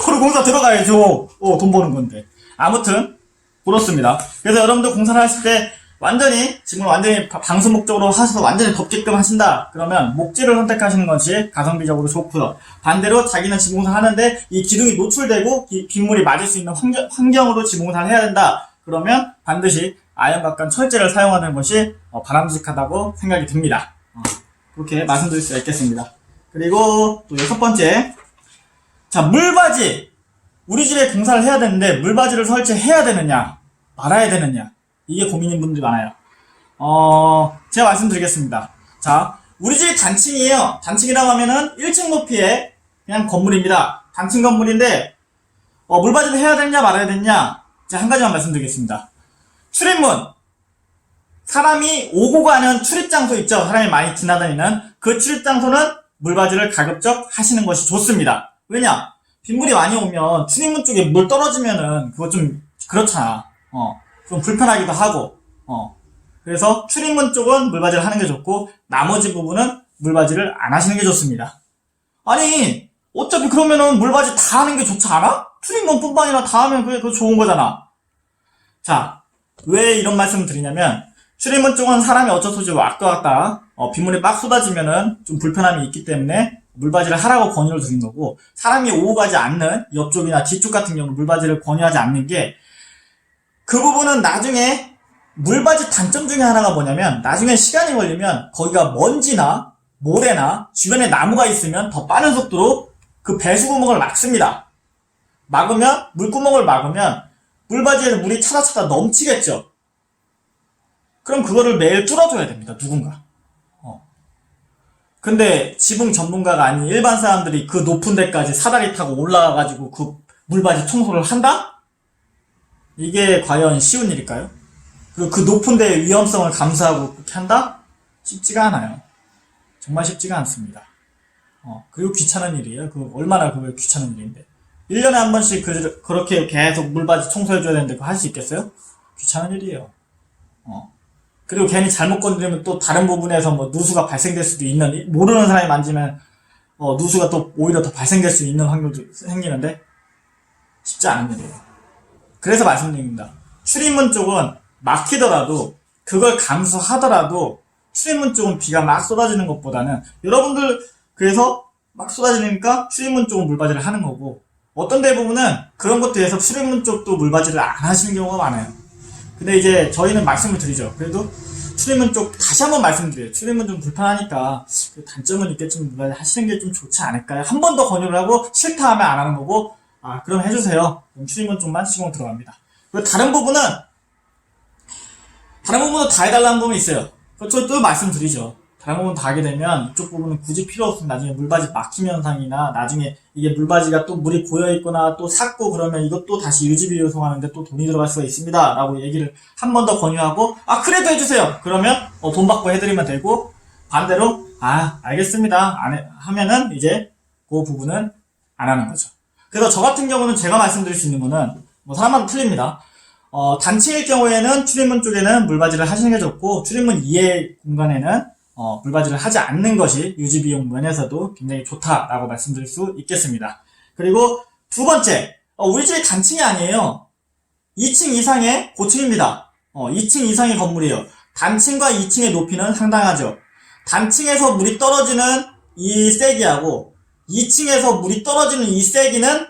바로 공사 들어가야죠. 돈 버는 건데. 아무튼 그렇습니다. 그래서 여러분들 공사를 하실 때 완전히 지금 완전히 방수 목적으로 하셔서 완전히 덮게끔 하신다. 그러면 목재를 선택하시는 것이 가성비적으로 좋고요. 반대로 자기는 지붕공사 하는데 이 기둥이 노출되고 빗물이 맞을 수 있는 환경으로 지붕공사를 해야 된다. 그러면 반드시 아연각관 철제를 사용하는 것이 바람직하다고 생각이 듭니다. 그렇게 말씀드릴 수가 있겠습니다. 그리고 또 6번째, 자, 물바지. 우리 집에 공사를 해야 되는데 물바지를 설치해야 되느냐 말아야 되느냐, 이게 고민인 분들이 많아요. 제가 말씀드리겠습니다. 자, 우리 집이 단층이에요. 단층이라고 하면은 1층 높이의 그냥 건물입니다. 단층 건물인데 물바지를 해야 되느냐 말아야 되느냐, 제가 한 가지만 말씀드리겠습니다. 출입문, 사람이 오고 가는 출입장소 있죠. 사람이 많이 지나다니는 그 출입장소는 물바지를 가급적 하시는 것이 좋습니다. 왜냐? 빗물이 많이 오면 출입문 쪽에 물 떨어지면은 그거 좀 그렇잖아. 좀 불편하기도 하고. 그래서 출입문 쪽은 물바지를 하는 게 좋고 나머지 부분은 물바지를 안 하시는 게 좋습니다. 아니, 어차피 그러면은 물바지 다 하는 게 좋지 않아? 출입문 뿐만 아니라 다 하면 그게 좋은 거잖아. 자, 왜 이런 말씀을 드리냐면 출입문 쪽은 사람이 어쩔 수 없이 왔다 갔다 빗물이 막 쏟아지면은 좀 불편함이 있기 때문에 물바지를 하라고 권유를 드린 거고, 사람이 오고 가지 않는 옆쪽이나 뒤쪽 같은 경우는 물바지를 권유하지 않는 게, 그 부분은 나중에 물바지 단점 중에 하나가 뭐냐면 나중에 시간이 걸리면 거기가 먼지나 모래나 주변에 나무가 있으면 더 빠른 속도로 그 배수구멍을 막습니다. 물구멍을 막으면 물바지에 물이 차다차다 넘치겠죠. 그럼 그거를 매일 뚫어줘야 됩니다. 누군가. 근데 지붕 전문가가 아닌 일반 사람들이 그 높은 데까지 사다리 타고 올라가가지고 그 물바지 청소를 한다? 이게 과연 쉬운 일일까요? 그 높은 데의 위험성을 감수하고 그렇게 한다? 쉽지가 않아요. 정말 쉽지가 않습니다. 그리고 귀찮은 일이에요. 얼마나 그게 귀찮은 일인데. 1년에 한 번씩 그렇게 계속 물바지 청소해줘야 되는데 그거 할 수 있겠어요? 귀찮은 일이에요. 그리고 괜히 잘못 건드리면 또 다른 부분에서 누수가 발생될 수도 있는, 모르는 사람이 만지면 누수가 또 오히려 더 발생될 수 있는 확률도 생기는데 쉽지 않은 일이에요. 그래서 말씀드립니다. 출입문 쪽은 막히더라도 그걸 감수하더라도 출입문 쪽은 비가 막 쏟아지는 것보다는, 여러분들 그래서 막 쏟아지니까 출입문 쪽은 물바지를 하는 거고, 어떤 대부분은 그런 것도 해서 출입문 쪽도 물바지를 안 하시는 경우가 많아요. 근데 이제 저희는 말씀을 드리죠. 그래도 출입문 쪽 다시 한번 말씀드려요. 출입문 좀 불편하니까 단점은 있겠지만 물바지 하시는 게 좀 좋지 않을까요? 한 번 더 권유를 하고 싫다 하면 안 하는 거고, 그럼 해주세요. 그럼 출입문 쪽만 시공 들어갑니다. 그리고 다른 부분은 다 해달라는 부분이 있어요. 저 또 말씀드리죠. 다른 부분 다 하게 되면 이쪽 부분은 굳이 필요 없으면 나중에 물바지 막힘 현상이나 나중에 이게 물바지가 또 물이 고여있거나 또 삭고 그러면 이것도 다시 유지비 요송하는데 또 돈이 들어갈 수가 있습니다. 라고 얘기를 한 번 더 권유하고, 그래도 해주세요. 그러면 돈 받고 해드리면 되고, 반대로 알겠습니다. 하면은 이제 그 부분은 안 하는 거죠. 그래서 저 같은 경우는 제가 말씀드릴 수 있는 거는 사람마다 틀립니다. 단층일 경우에는 출입문 쪽에는 물바지를 하시는 게 좋고, 출입문 이외의 공간에는 물바지를 하지 않는 것이 유지비용 면에서도 굉장히 좋다라고 말씀드릴 수 있겠습니다. 그리고 두 번째, 우리 집이 단층이 아니에요. 2층 이상의 고층입니다. 2층 이상의 건물이에요. 단층과 2층의 높이는 상당하죠. 단층에서 물이 떨어지는 이 세기하고 2층에서 물이 떨어지는 이 세기는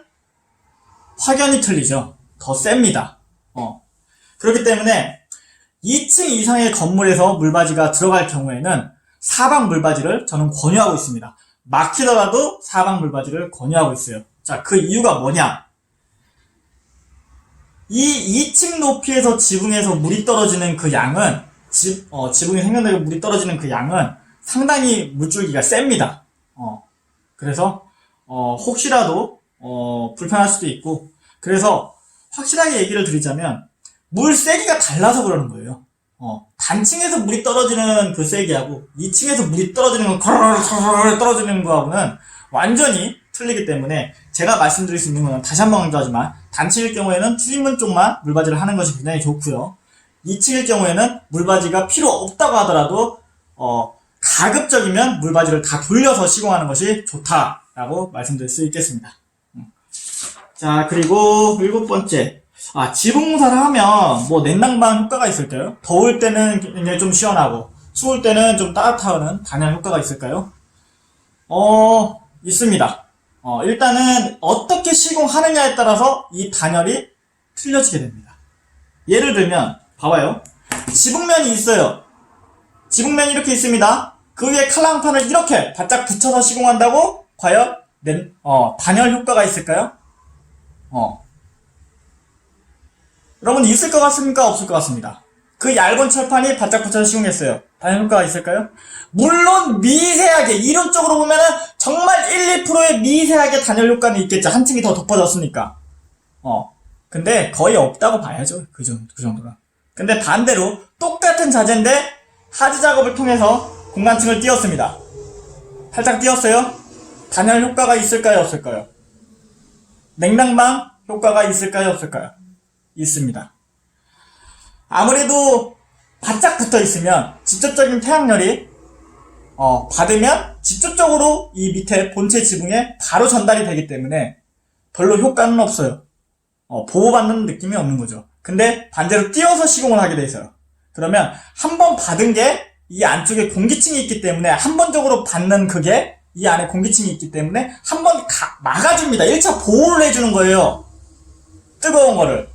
확연히 틀리죠. 더 셉니다. 그렇기 때문에 2층 이상의 건물에서 물바지가 들어갈 경우에는 사방 물바지를 저는 권유하고 있습니다. 막히더라도 사방 물바지를 권유하고 있어요. 자, 그 이유가 뭐냐? 이 2층 높이에서 지붕에서 물이 떨어지는 그 양은, 지붕에 생겨나고 물이 떨어지는 그 양은 상당히 물줄기가 셉니다. 그래서 혹시라도 불편할 수도 있고, 그래서 확실하게 얘기를 드리자면 물 세기가 달라서 그러는 거예요. 단층에서 물이 떨어지는 그 세기하고 2층에서 물이 떨어지는 거, 떨어지는 거하고는 완전히 틀리기 때문에 제가 말씀드릴 수 있는 거는 다시 한번 강조하지만 단층일 경우에는 출입문 쪽만 물바지를 하는 것이 굉장히 좋고요. 2층일 경우에는 물바지가 필요 없다고 하더라도 가급적이면 물바지를 다 돌려서 시공하는 것이 좋다라고 말씀드릴 수 있겠습니다. 자, 그리고 7번째. 지붕공사를 하면 뭐 냉난방 효과가 있을까요? 더울 때는 굉장히 좀 시원하고 추울 때는 좀 따뜻하는 단열 효과가 있을까요? 있습니다. 일단은 어떻게 시공하느냐에 따라서 이 단열이 틀려지게 됩니다. 예를 들면 봐봐요. 지붕면이 있어요. 지붕면이 이렇게 있습니다. 그 위에 칼랑판을 이렇게 바짝 붙여서 시공한다고 과연 단열 효과가 있을까요? 여러분 있을 것 같습니까? 없을 것 같습니다. 그 얇은 철판이 바짝 붙여서 시공했어요. 단열 효과가 있을까요? 물론 미세하게 이론적으로 보면은 정말 1, 2%의 미세하게 단열 효과는 있겠죠. 한 층이 더 덮어졌으니까. 근데 거의 없다고 봐야죠. 그 정도가. 근데 반대로 똑같은 자재인데 하지 작업을 통해서 공간층을 띄웠습니다. 살짝 띄웠어요. 단열 효과가 있을까요? 없을까요? 냉난방 효과가 있을까요? 없을까요? 있습니다. 아무래도 바짝 붙어 있으면 직접적인 태양열이 받으면 직접적으로 이 밑에 본체 지붕에 바로 전달이 되기 때문에 별로 효과는 없어요. 보호받는 느낌이 없는 거죠. 근데 반대로 띄워서 시공을 하게 돼 있어요. 그러면 한 번 받은 게 이 안쪽에 공기층이 있기 때문에 한 번적으로 받는 그게 이 안에 공기층이 있기 때문에 한 번 막아줍니다. 1차 보호를 해주는 거예요. 뜨거운 거를.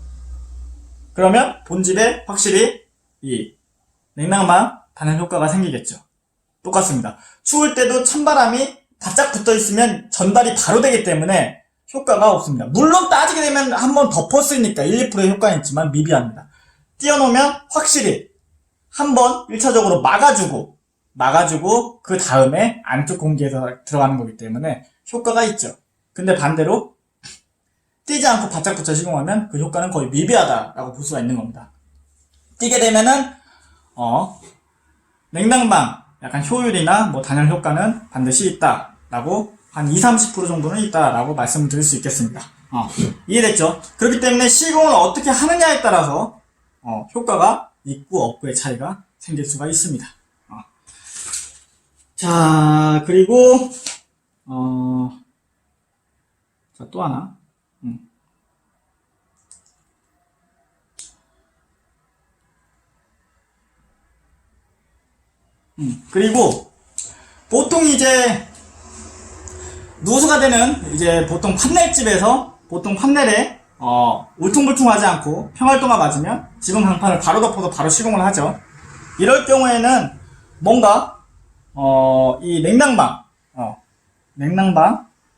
그러면 본집에 확실히 이 냉난방 단열 효과가 생기겠죠. 똑같습니다. 추울 때도 찬바람이 바짝 붙어 있으면 전달이 바로 되기 때문에 효과가 없습니다. 물론 따지게 되면 한번 덮었으니까 1, 2%의 효과는 있지만 미비합니다. 띄워놓으면 확실히 한번 1차적으로 막아주고 그 다음에 안쪽 공기에서 들어가는 거기 때문에 효과가 있죠. 근데 반대로 띄지 않고 바짝 붙여 시공하면 그 효과는 거의 미비하다라고 볼 수가 있는 겁니다. 띄게 되면은 냉난방 약간 효율이나 뭐 단열 효과는 반드시 있다라고 한 20-30% 정도는 있다라고 말씀을 드릴 수 있겠습니다. 이해됐죠? 그렇기 때문에 시공을 어떻게 하느냐에 따라서 효과가 있고 없고의 차이가 생길 수가 있습니다. 자, 그리고 자, 또 하나. 그리고 보통 이제 누수가 되는 이제 보통 판넬집에서 보통 판넬에 울퉁불퉁하지 않고 평활도가 맞으면 지붕 강판을 바로 덮어서 바로 시공을 하죠. 이럴 경우에는 뭔가 이 냉난방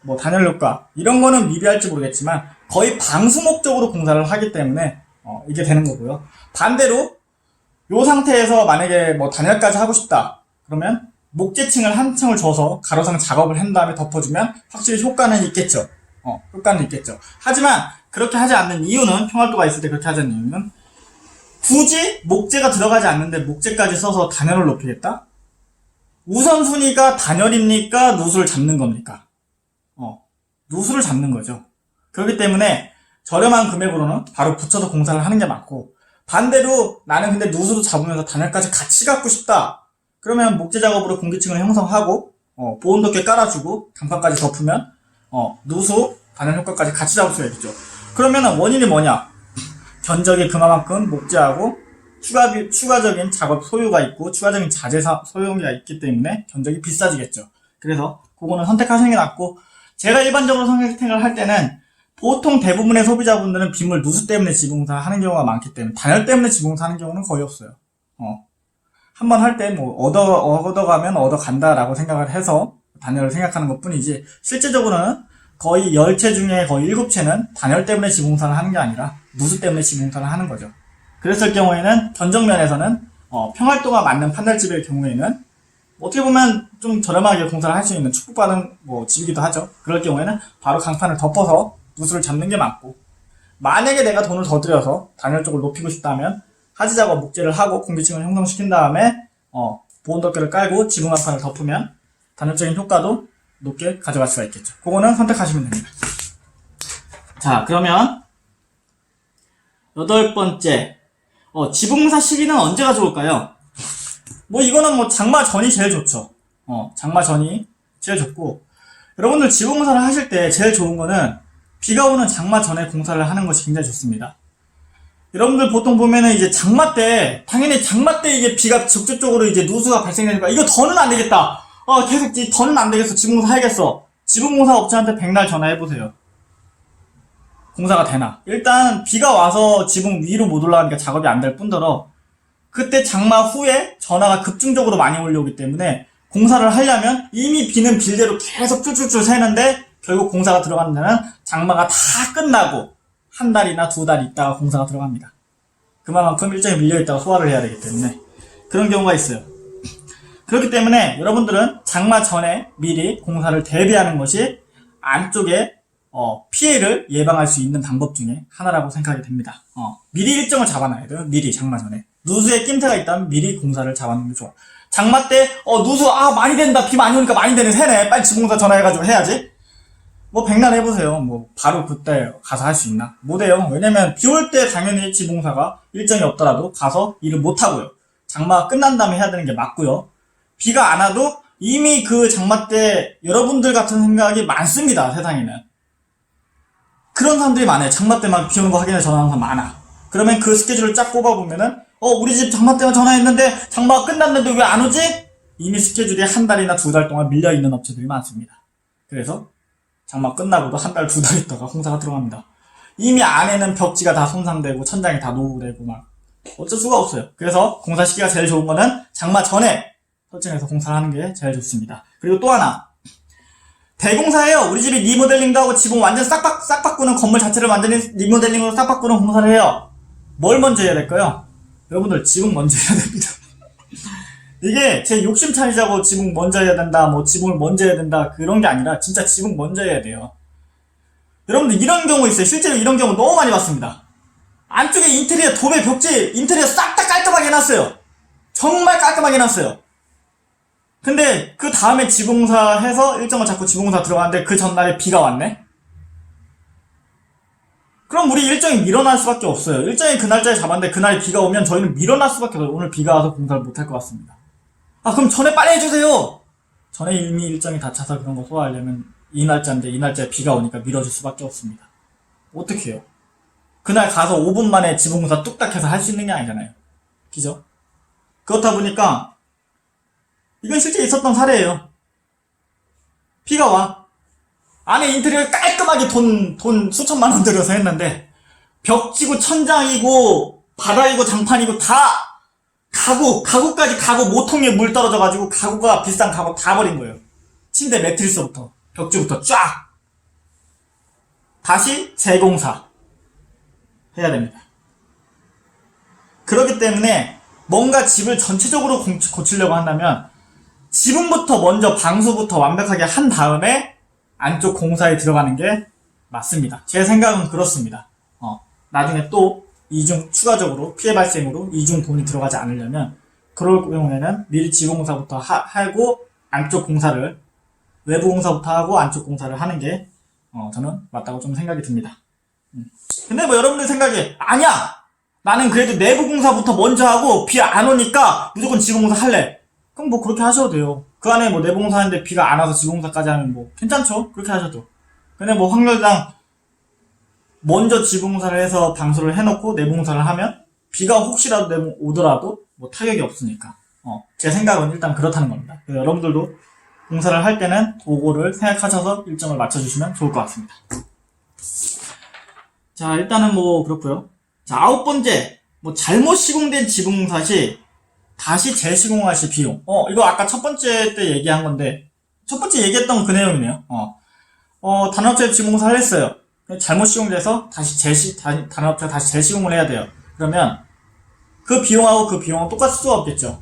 뭐 단열 효과 이런 거는 미비할지 모르겠지만 거의 방수 목적으로 공사를 하기 때문에 이게 되는 거고요. 반대로 요 상태에서 만약에 뭐 단열까지 하고 싶다 그러면 목재층을 한 층을 줘서 가로상 작업을 한 다음에 덮어주면 확실히 효과는 있겠죠. 효과는 있겠죠. 하지만 그렇게 하지 않는 이유는 평활도가 있을 때 그렇게 하지 않는 이유는 굳이 목재가 들어가지 않는데 목재까지 써서 단열을 높이겠다? 우선순위가 단열입니까? 누수를 잡는 겁니까? 누수를 잡는 거죠. 그렇기 때문에 저렴한 금액으로는 바로 붙여서 공사를 하는 게 맞고 반대로 나는 근데 누수도 잡으면서 단열까지 같이 갖고 싶다. 그러면 목재 작업으로 공기층을 형성하고 보온덮개 깔아주고 강판까지 덮으면 누수, 단열 효과까지 같이 잡을 수가 있죠. 그러면 원인이 뭐냐? 견적이 그만큼 목재하고 추가적인 작업 소요가 있고 추가적인 자재 소요가 있기 때문에 견적이 비싸지겠죠. 그래서 그거는 선택하시는 게 낫고 제가 일반적으로 선택을 할 때는 보통 대부분의 소비자분들은 빗물 누수 때문에 지붕공사 하는 경우가 많기 때문에 단열 때문에 지붕공사 하는 경우는 거의 없어요. 한번 할 때 뭐 얻어가면 얻어간다라고 생각을 해서 단열을 생각하는 것 뿐이지 실제적으로는 거의 10채 중에 거의 7채는 단열 때문에 지붕공사를 하는 게 아니라 누수 때문에 지붕공사를 하는 거죠. 그랬을 경우에는 견적면에서는 평활도가 맞는 판넬집의 경우에는 어떻게 보면 좀 저렴하게 공사를 할 수 있는 축복받은 뭐 집이기도 하죠. 그럴 경우에는 바로 강판을 덮어서 누수를 잡는 게 맞고 만약에 내가 돈을 더 들여서 단열 쪽을 높이고 싶다면 하지 작업 목재를 하고 공기층을 형성시킨 다음에 보온덮개를 깔고 지붕 강판을 덮으면 단열적인 효과도 높게 가져갈 수가 있겠죠. 그거는 선택하시면 됩니다. 자, 그러면 8번째. 지붕공사 시기는 언제가 좋을까요? 뭐 이거는 뭐 장마 전이 제일 좋죠. 장마 전이 제일 좋고, 여러분들 지붕공사를 하실 때 제일 좋은 거는 비가 오는 장마 전에 공사를 하는 것이 굉장히 좋습니다. 여러분들 보통 보면은 이제 장마 때, 당연히 장마 때 이게 비가 직접적으로 이제 누수가 발생되니까 이거 더는 안 되겠다. 계속 더는 안 되겠어. 지붕공사 해야겠어. 지붕공사 업체한테 백날 전화해보세요. 공사가 되나? 일단 비가 와서 지붕 위로 못 올라가니까 작업이 안 될 뿐더러 그때 장마 후에 전화가 급증적으로 많이 올라오기 때문에 공사를 하려면 이미 비는 빌대로 계속 쭈쭈쭈 새는데 결국 공사가 들어가는 데는 장마가 다 끝나고 한 달이나 두 달 있다가 공사가 들어갑니다. 그만큼 일정이 밀려있다가 소화를 해야 되기 때문에 그런 경우가 있어요. 그렇기 때문에 여러분들은 장마 전에 미리 공사를 대비하는 것이 안쪽에 피해를 예방할 수 있는 방법 중에 하나라고 생각이 됩니다. 미리 일정을 잡아놔야 돼요. 미리 장마 전에. 누수에 낌새가 있다면 미리 공사를 잡아놓는 게 좋아. 장마 때 누수 많이 된다. 비 많이 오니까 많이 되네. 새네. 빨리 지붕공사 전화해가지고 해야지. 뭐 백날 해보세요. 뭐 바로 그때 가서 할 수 있나? 못해요. 왜냐면 비 올 때 당연히 지붕공사가 일정이 없더라도 가서 일을 못하고요. 장마가 끝난 다음에 해야 되는 게 맞고요. 비가 안 와도 이미 그 장마 때 여러분들 같은 생각이 많습니다. 세상에는. 그런 사람들이 많아요. 장마 때만 비 오는 거 확인해 전화하는 사람 많아. 그러면 그 스케줄을 쫙 뽑아보면은 우리 집 장마 때만 전화했는데 장마가 끝났는데 왜 안 오지? 이미 스케줄이 한 달이나 두 달 동안 밀려있는 업체들이 많습니다. 그래서 장마 끝나고도 한 달, 두 달 있다가 공사가 들어갑니다. 이미 안에는 벽지가 다 손상되고 천장이 다 노후되고 막 어쩔 수가 없어요. 그래서 공사 시기가 제일 좋은 거는 장마 전에 설정해서 공사를 하는 게 제일 좋습니다. 그리고 또 하나, 대공사예요. 우리 집이 리모델링도 하고 지붕 완전 싹 바꾸는, 건물 자체를 완전히 리모델링으로 싹 바꾸는 공사를 해요. 뭘 먼저 해야 될까요? 여러분들 지붕 먼저 해야 됩니다. 이게 제 욕심 차리자고 지붕 먼저 해야 된다, 뭐 지붕을 먼저 해야 된다, 그런 게 아니라 진짜 지붕 먼저 해야 돼요. 여러분들 이런 경우 있어요. 실제로 이런 경우 너무 많이 봤습니다. 안쪽에 인테리어, 도배, 벽지, 인테리어 싹 다 깔끔하게 해놨어요. 정말 깔끔하게 해놨어요. 근데 그 다음에 지붕공사 해서 일정을 잡고 지붕공사 들어가는데 그 전날에 비가 왔네? 그럼 우리 일정이 밀어날 수밖에 없어요. 일정이 그 날짜에 잡았는데 그날에 비가 오면 저희는 밀어날 수밖에 없어요. 오늘 비가 와서 공사를 못할 것 같습니다. 그럼 전에 빨리 해주세요! 전에 이미 일정이 다 차서 그런 거 소화하려면 이 날짜인데 이 날짜에 비가 오니까 밀어줄 수밖에 없습니다. 어떻게 해요? 그날 가서 5분 만에 지붕공사 뚝딱 해서 할 수 있는 게 아니잖아요. 그죠? 그렇다 보니까 이건 실제 있었던 사례예요. 비가 와. 안에 인테리어를 깔끔하게 돈 수천만 원 들여서 했는데 벽지고 천장이고 바닥이고 장판이고 다 가구까지 가구 모통에 물 떨어져가지고 가구가 비싼 가구 다 버린 거예요. 침대 매트리스부터 벽지부터 쫙. 다시 재공사 해야 됩니다. 그렇기 때문에 뭔가 집을 전체적으로 고치려고 한다면 지붕부터 먼저 방수부터 완벽하게 한 다음에 안쪽 공사에 들어가는 게 맞습니다. 제 생각은 그렇습니다. 나중에 또 이중 추가적으로 피해 발생으로 이중 돈이 들어가지 않으려면 그럴 경우에는 미리 지붕공사부터 하고 안쪽 공사를 외부 공사부터 하고 안쪽 공사를 하는 게 저는 맞다고 좀 생각이 듭니다. 근데 뭐 여러분들 생각에 아니야! 나는 그래도 내부 공사부터 먼저 하고 비 안 오니까 무조건 지붕공사 할래. 그럼 뭐 그렇게 하셔도 돼요. 그 안에 뭐 내부 공사 하는데 비가 안 와서 지붕공사까지 하면 뭐 괜찮죠? 그렇게 하셔도. 근데 뭐 확률상 먼저 지붕공사를 해서 방수를 해놓고 내부 공사를 하면 비가 혹시라도 오더라도 뭐 타격이 없으니까. 제 생각은 일단 그렇다는 겁니다. 여러분들도 공사를 할 때는 그거를 생각하셔서 일정을 맞춰주시면 좋을 것 같습니다. 자, 일단은 뭐 그렇고요. 자, 9번째, 뭐 잘못 시공된 지붕공사 시 다시 재시공할 시 비용. 이거 아까 첫 번째 때 얘기한 건데 첫 번째 얘기했던 그 내용이네요. 단업체 지붕공사를 했어요. 잘못 시공돼서 단업체가 다시 재시공을 해야 돼요. 그러면 그 비용하고 그 비용은 똑같을 수가 없겠죠.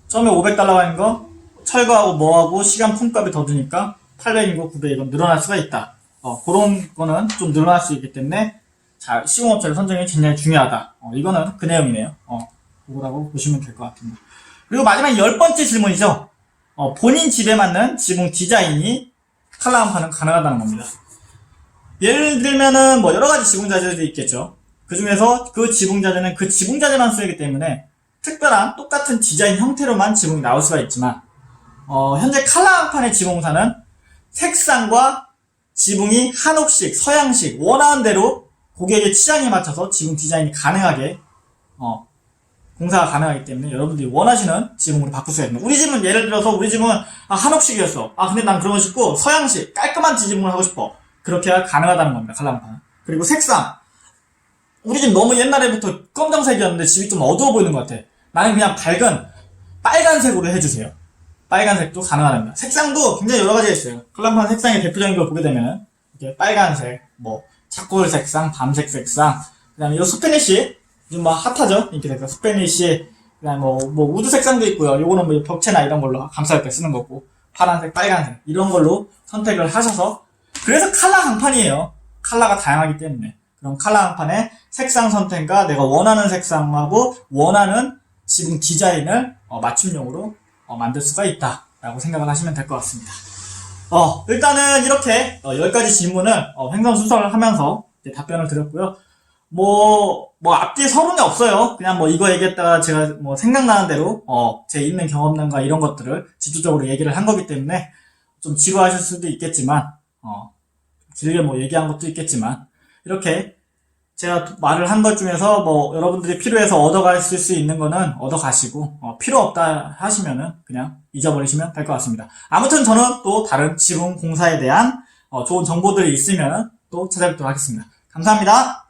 처음에 500달러 하는 거 철거하고 뭐하고 시간 품값이 더 드니까 800이고 900이고 늘어날 수가 있다. 그런 거는 좀 늘어날 수 있기 때문에 시공업체를 선정이 굉장히 중요하다. 이거는 그 내용이네요. 그거라고 보시면 될 것 같습니다. 그리고 마지막 10번째 질문이죠. 본인 집에 맞는 지붕 디자인이 칼라 간판은 가능하다는 겁니다. 예를 들면은 뭐 여러 가지 지붕 자재들이 있겠죠. 그 중에서 그 지붕 자재는 그 지붕 자재만 쓰이기 때문에 특별한 똑같은 디자인 형태로만 지붕이 나올 수가 있지만, 현재 칼라 간판의 지붕공사는 색상과 지붕이 한옥식, 서양식, 원하는 대로 고객의 취향에 맞춰서 지붕 디자인이 가능하게, 공사가 가능하기 때문에 여러분들이 원하시는 지붕으로 바꿀 수가 있습니다. 우리 집은 예를 들어서 우리 집은 한옥식이었어. 근데 난 그런 거 싶고 서양식, 깔끔한 지붕을 하고 싶어. 그렇게 가능하다는 겁니다. 칼라 간판은. 그리고 색상. 우리 집 너무 옛날에부터 검정색이었는데 집이 좀 어두워 보이는 것 같아. 나는 그냥 밝은 빨간색으로 해주세요. 빨간색도 가능합니다. 색상도 굉장히 여러 가지가 있어요. 칼라 간판 색상의 대표적인 걸 보게 되면은 이렇게 빨간색, 뭐 차콜 색상, 밤색 색상, 그다음에 이 스페니쉬 요즘 뭐 핫하죠? 인기 색상 스페니쉬, 그다음에 뭐 우드 색상도 있고요. 요거는 뭐 벽체나 이런 걸로 감쌀 때 쓰는 거고, 파란색, 빨간색 이런 걸로 선택을 하셔서, 그래서 칼라 강판이에요. 칼라가 다양하기 때문에. 그럼 칼라 강판의 색상 선택과 내가 원하는 색상하고 원하는 지붕 디자인을 맞춤용으로 만들 수가 있다라고 생각을 하시면 될 것 같습니다. 일단은 이렇게 10가지 질문을 횡설수설을 하면서 이제 답변을 드렸고요. 앞뒤에 서론이 없어요. 그냥 이거 얘기했다가 제가 생각나는 대로 제 있는 경험담과 이런 것들을 집중적으로 얘기를 한 거기 때문에 좀 지루하실 수도 있겠지만, 길게 얘기한 것도 있겠지만, 이렇게 제가 말을 한 것 중에서 여러분들이 필요해서 얻어가실 수 있는 거는 얻어가시고, 필요 없다 하시면은 그냥 잊어버리시면 될 것 같습니다. 아무튼 저는 또 다른 지붕 공사에 대한 좋은 정보들이 있으면 또 찾아뵙도록 하겠습니다. 감사합니다.